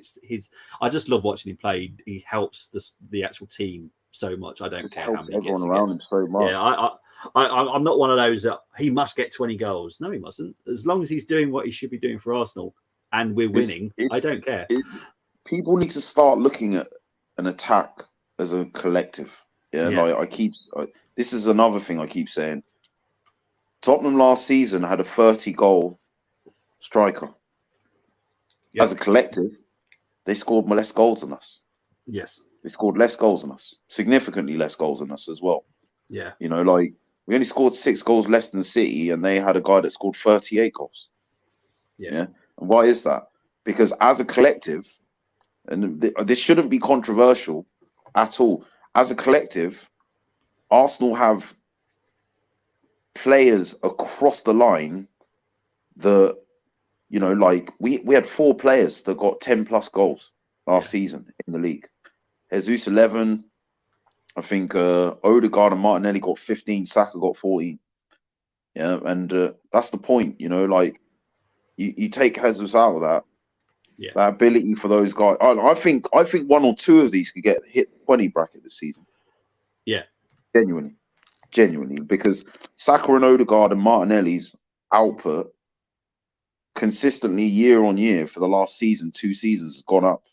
I just love watching him play. He helps the actual team so much. I don't care how many everyone gets around him so much. Yeah, I'm not one of those that he must get 20 goals. No, he mustn't. As long as he's doing what he should be doing for Arsenal and we're winning, I don't care. People need to start looking at an attack as a collective. Like this is another thing I keep saying. Tottenham last season had a 30-goal striker. As a collective, they scored less goals than us. Yes. They scored less goals than us, significantly less goals than us as well. Yeah. You know, like we only scored 6 goals less than City, and they had a guy that scored 38 goals. Yeah. And why is that? Because as a collective, and this shouldn't be controversial at all, as a collective, Arsenal have players across the line that, you know, like we had 4 players that got 10+ goals last season in the league. Jesus 11, I think Odegaard and Martinelli got 15, Saka got 14. Yeah, and that's the point, you know, like you take Jesus out of that. Yeah. That ability for those guys. I think 1 or 2 of these could hit 20 bracket this season. Yeah. Genuinely, because Saka and Odegaard and Martinelli's output consistently year on year for the last 2 seasons has gone up.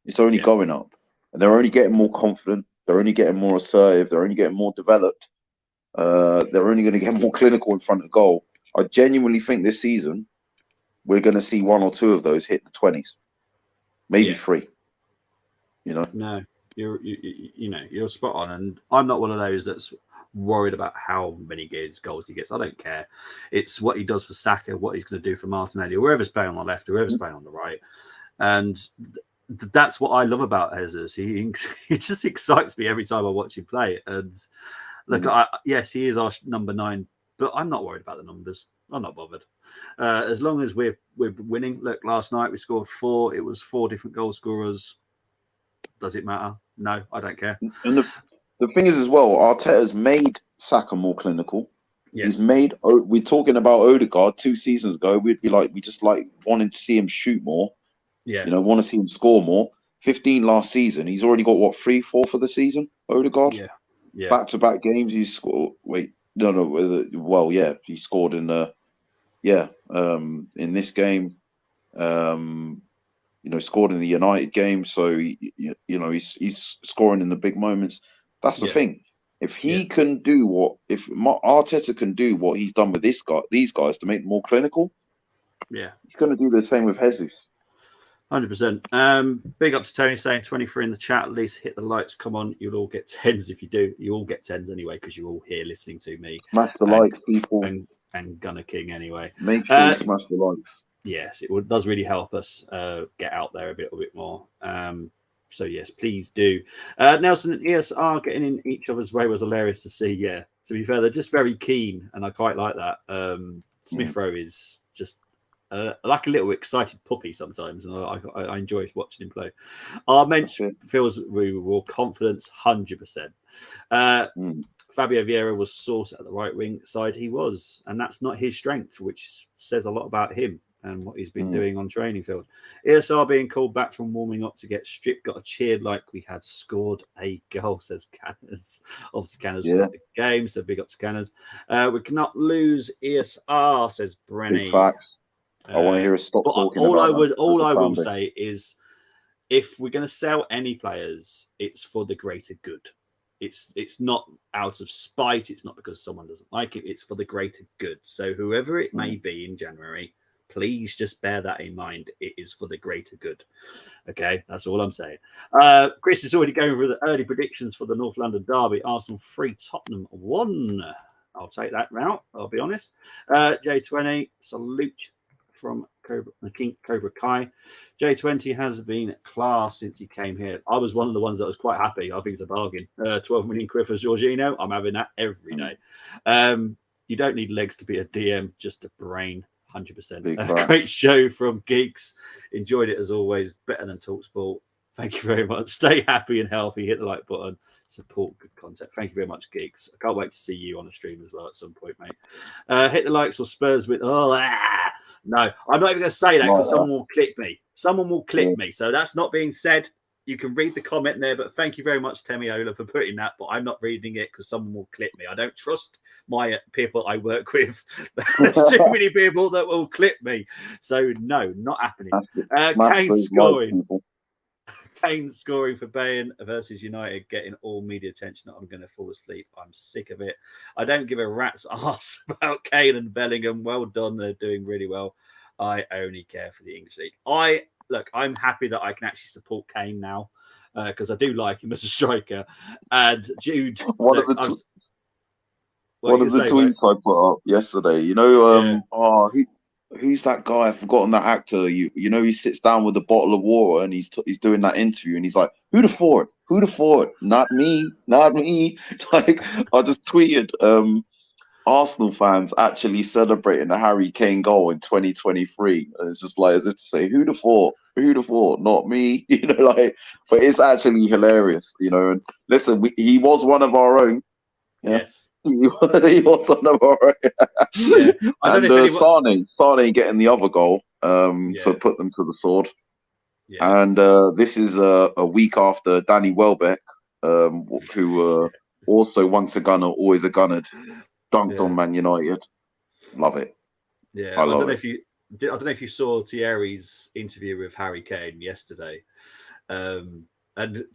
It's only going up, and they're only getting more confident. They're only getting more assertive. They're only getting more developed. They're only going to get more clinical in front of goal. I genuinely think this season we're going to see 1 or 2 of those hit the 20s, maybe 3. You know, no, you're spot on, and I'm not one of those that's worried about how many goals he gets. I don't care. It's what he does for Saka, what he's going to do for Martinelli, whoever's playing on the left, whoever's playing on the right, and that's what I love about Jesus. He just excites me every time I watch him play. And look, yes, he is our number 9, but I'm not worried about the numbers. I'm not bothered. As long as we're winning. Look, last night we scored 4. It was 4 different goal scorers. Does it matter? No, I don't care. And the thing is as well, Arteta's made Saka more clinical. Yes. He's made. We're talking about Odegaard 2 seasons ago. We'd be like, we just like wanting to see him shoot more. Yeah. You know, want to see him score more. 15 last season. He's already got 3, 4 for the season. Odegaard. Yeah. Back-to-back games. He's scored. Wait, Well, yeah, he scored in in this game. Scored in the United game, so he's scoring in the big moments. That's the thing. If he can do if Arteta can do what he's done with these guys to make them more clinical, he's going to do the same with Jesus. 100%. Big up to Tony saying 23 in the chat. At least hit the likes. Come on, you'll all get 10s if you do. You all get 10s anyway because you're all here listening to me. Smash the likes, people, and Gunner King anyway. Make sure you smash the likes. Yes, it does really help us get out there a little bit more. So yes, please do. Nelson and ESR getting in each other's way was hilarious to see. Yeah, to be fair, they're just very keen, and I quite like that. Smith Rowe is just like a little excited puppy sometimes, and I enjoy watching him play. Our bench feels more confidence, 100%. Fabio Vieira was source at the right wing side. He was, and that's not his strength, which says a lot about him and what he's been doing on training field. ESR being called back from warming up to get stripped, got cheered like we had scored a goal, says Canners. Obviously, Canners was at the game, so big up to Canners. We cannot lose ESR, says Brenny. I want to hear us stop talking all about I will say is, if we're going to sell any players, it's for the greater good. It's not out of spite. It's not because someone doesn't like it. It's for the greater good. So whoever it may be in January, please just bear that in mind. It is for the greater good. Okay, that's all I'm saying. Chris is already going over the early predictions for the North London derby. Arsenal 3, Tottenham 1. I'll take that route, I'll be honest. J20, salute from Cobra Kai. J20 has been class since he came here. I was one of the ones that was quite happy. I think it's a bargain. 12 million quid for Jorginho. I'm having that every day. You don't need legs to be a DM, just a brain. 100%. Great show from Geeks. Enjoyed it as always. Better than TalkSport. Thank you very much. Stay happy and healthy. Hit the like button. Support good content. Thank you very much, Geeks. I can't wait to see you on the stream as well at some point, mate. Hit the likes or Spurs with. No, I'm not even going to say that because someone will clip me. Someone will clip me. So that's not being said. You can read the comment there, but thank you very much, Temiola, for putting that. But I'm not reading it because someone will clip me. I don't trust my people I work with. There's too many people that will clip me. So no, not happening. Kane scoring for Bayern versus United, getting all media attention. I'm going to fall asleep. I'm sick of it. I don't give a rat's ass about Kane and Bellingham. Well done. They're doing really well. I only care for the English league. I'm happy that I can actually support Kane now because I do like him as a striker. And Jude, one of the tweets I put up yesterday, who's that guy? I've forgotten that actor. He sits down with a bottle of water and he's doing that interview and he's like, "Who the forward? Who the forward? Not me, not me." Like I just tweeted, Arsenal fans actually celebrating the Harry Kane goal in 2023, and it's just like as if to say, "Who the fought? Who the fought? Not me." But it's actually hilarious, And listen, he was one of our own. Yeah. Yes. He was one of our own. And Sane getting the other goal to put them to the sword. Yeah. And this is a week after Danny Welbeck, who also once a gunner, always a gunner. Dunked on Man United. Love it. Yeah, I don't know if you saw Thierry's interview with Harry Kane yesterday. And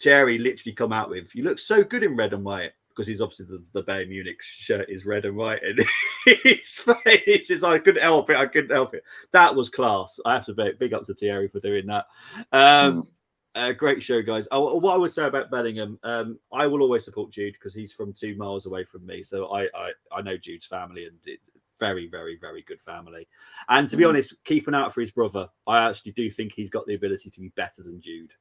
Thierry literally come out with, "You look so good in red and white," because he's obviously the Bayern Munich shirt is red and white, and his face is, I couldn't help it. That was class. I have to big up to Thierry for doing that. Great show, guys. What I would say about Bellingham, I will always support Jude because he's from 2 miles away from me. So I know Jude's family and very, very, very good family. And to be honest, keeping out for his brother, I actually do think he's got the ability to be better than Jude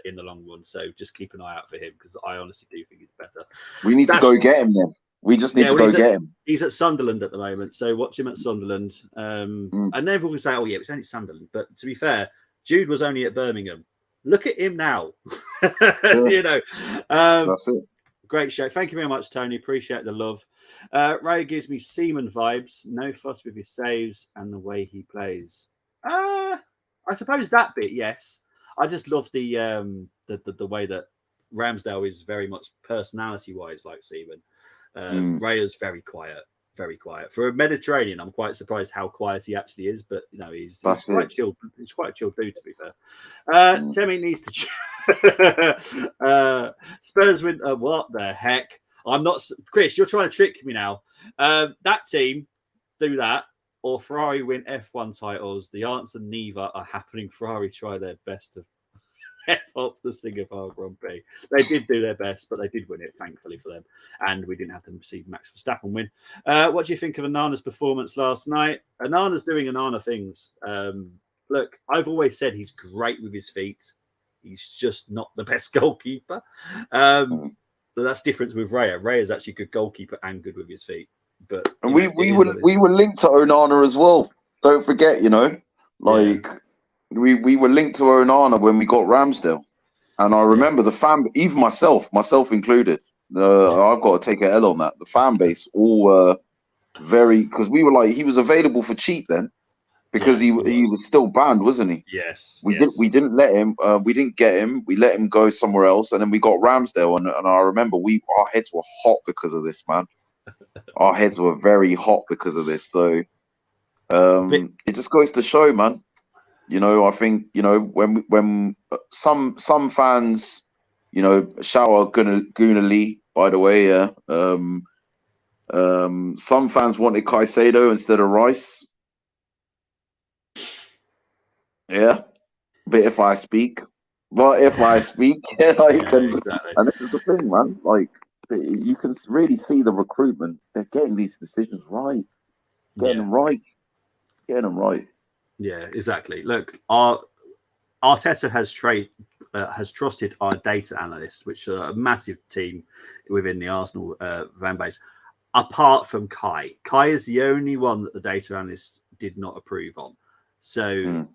in the long run. So just keep an eye out for him because I honestly do think he's better. We need to go get him then. We just need to go get him. He's at Sunderland at the moment. So watch him at Sunderland. And everyone will say, "Oh, yeah, it's only Sunderland." But to be fair, Jude was only at Birmingham. Look at him now. That's it. Great show. Thank you very much, Tony. Appreciate the love. Ray gives me Seaman vibes. No fuss with his saves and the way he plays. I suppose that bit, yes. I just love the way that Ramsdale is very much personality-wise like Seaman. Raya's very quiet. Very quiet for a Mediterranean. I'm quite surprised how quiet he actually is, but he's quite chilled. He's quite a chilled dude, to be fair. Temi needs to. Spurs win. What the heck? I'm not, Chris. You're trying to trick me now. That team do that, or Ferrari win F1 titles. The answer: neither are happening. Ferrari try their best to F up the Singapore Grand Prix. They did do their best, but they did win it, thankfully for them. And we didn't have to see Max Verstappen win. What do you think of Onana's performance last night? Onana's doing Onana things. Look, I've always said he's great with his feet. He's just not the best goalkeeper. But that's different with Raya. Raya's actually a good goalkeeper and good with his feet. But and we were linked to Onana as well. Don't forget, We were linked to Onana when we got Ramsdale, and I remember the fan, even myself included. I've got to take an L on that. The fan base all very, because we were like, he was available for cheap then, because he was still banned, wasn't he? Yes. We didn't let him. We didn't get him. We let him go somewhere else, and then we got Ramsdale, and I remember our heads were hot because of this, man. Our heads were very hot because of this. So it just goes to show, man. I think, when some fans, shower Guna Lee, by the way, some fans wanted Caicedo instead of Rice. Yeah. But if I speak, exactly. And this is the thing, man. Like, you can really see the recruitment. They're getting these decisions right. Getting them right. Yeah, exactly. Look, Arteta has trusted our data analysts, which are a massive team within the Arsenal fan base. Apart from Kai is the only one that the data analysts did not approve on. So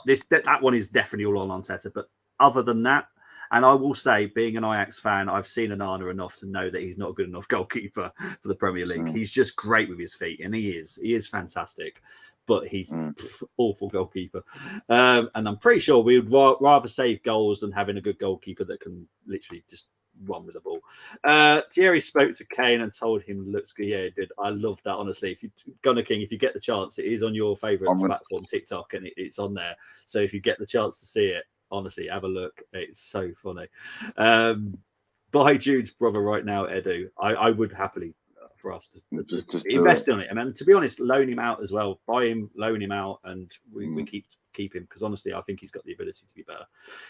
that one is definitely all on Arteta. But other than that, and I will say, being an Ajax fan, I've seen Onana enough to know that he's not a good enough goalkeeper for the Premier League. He's just great with his feet, and he is fantastic. But he's awful goalkeeper. And I'm pretty sure we would rather save goals than having a good goalkeeper that can literally just run with the ball. Thierry spoke to Kane and told him looks good. Yeah, it did. I love that, honestly. If you Gunner King, if you get the chance, it is on your favourite platform, TikTok, and it's on there. So if you get the chance to see it, honestly, have a look. It's so funny. Buy Jude's brother right now, Edu. I would happily for us to invest in it. And to be honest, loan him out as well. Buy him, loan him out, and we keep him, because honestly, I think he's got the ability to be better.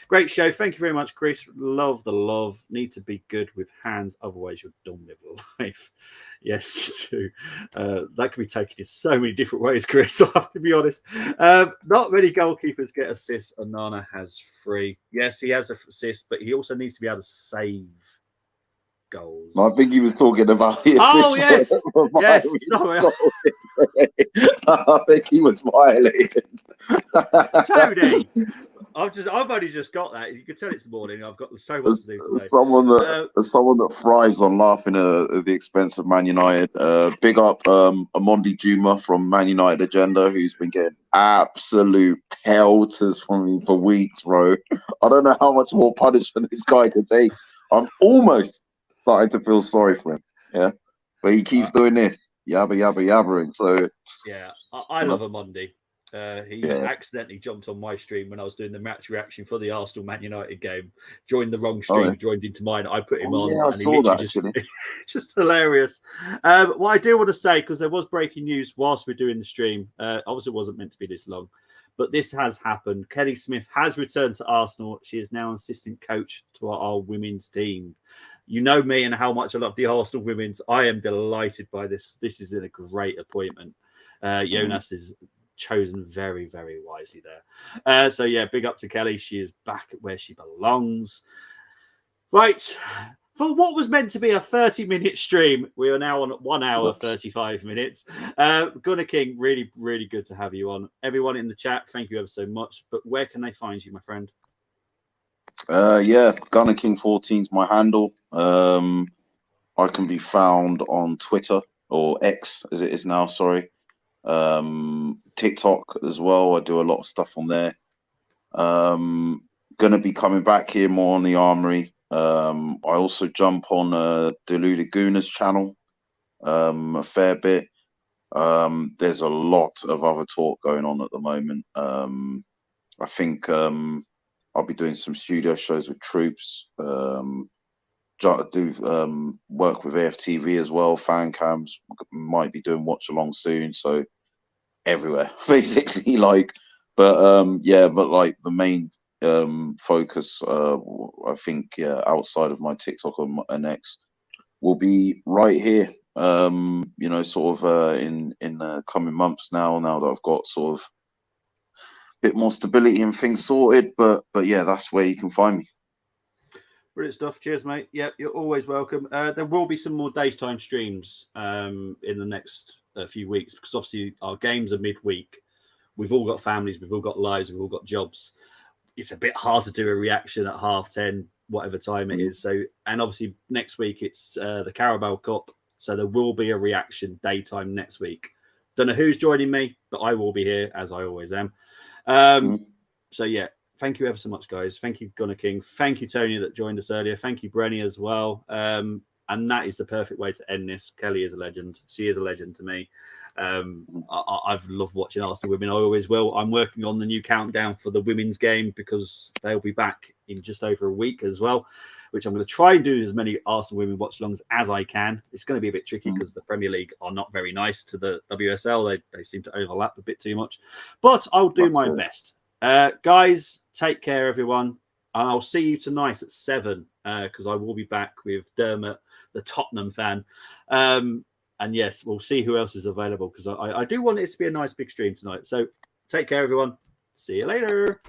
Great show. Thank you very much, Chris. Love the love. Need to be good with hands, otherwise you're done with life. Yes, too. That can be taken in so many different ways, Chris. So I have to be honest. Not many goalkeepers get assists. Onana has 3. Yes, he has an assist, but he also needs to be able to save goals. I think he was talking about his yes. Sorry. I think he was violated. Tony, I've only just got that. You can tell it's the morning. I've got so much to do today. Someone that thrives on laughing at the expense of Man United. Big up Amondi Juma from Man United Agenda, who's been getting absolute pelters from me for weeks, bro. I don't know how much more punishment this guy could take. I'm almost starting to feel sorry for him. Yeah, but he keeps doing this yabbering. So yeah, I love Amondi. He accidentally jumped on my stream when I was doing the match reaction for the Arsenal Man United game. Joined the wrong stream, joined into mine. I put him on, and he literally just hilarious. What I do want to say, because there was breaking news whilst we're doing the stream. Obviously, it wasn't meant to be this long, but this has happened. Kelly Smith has returned to Arsenal. She is now an assistant coach to our women's team. You know me and how much I love the Arsenal women's. I am delighted by this. This is a great appointment. Jonas is chosen very, very wisely there. So yeah, big up to Kelly. She is back where she belongs. Right. For what was meant to be a 30-minute stream, we are now on 1 hour, 35 minutes. Gunnar King, really, really good to have you on. Everyone in the chat, thank you ever so much. But where can they find you, my friend? Gunnar King 14 is my handle. I can be found on Twitter, or X as it is now, sorry. TikTok as well. I do a lot of stuff on there. Gonna be coming back here more on the Armory. I also jump on Deluded Gooners channel a fair bit. There's a lot of other talk going on at the moment. I think I'll be doing some studio shows with Troops. Do work with AFTV as well. Fan cams, might be doing watch along soon. So everywhere, basically. But like the main focus, I think, outside of my TikTok and X, will be right here. Sort of in the coming months now that I've got sort of a bit more stability and things sorted. But yeah, that's where you can find me. Brilliant stuff. Cheers, mate. Yep, you're always welcome. There will be some more daytime streams in the next few weeks, because obviously our games are midweek. We've all got families, we've all got lives, we've all got jobs. It's a bit hard to do a reaction at 10:30, whatever time it is. So, and obviously next week it's the Carabao Cup, so there will be a reaction daytime next week. Don't know who's joining me, but I will be here, as I always am. So yeah, thank you ever so much, guys. Thank you, Gunnar King. Thank you, Tony, that joined us earlier. Thank you, Brenny, as well. And that is the perfect way to end this. Kelly is a legend. She is a legend to me. I've loved watching Arsenal women. I always will. I'm working on the new countdown for the women's game, because they'll be back in just over a week as well, which I'm going to try and do as many Arsenal women watch-alongs as I can. It's going to be a bit tricky because the Premier League are not very nice to the WSL. They seem to overlap a bit too much. But I'll do my best. Guys, take care, everyone. And I'll see you tonight at 7, because I will be back with Dermot, the Tottenham fan. And yes, we'll see who else is available, because I do want it to be a nice big stream tonight. So take care, everyone. See you later.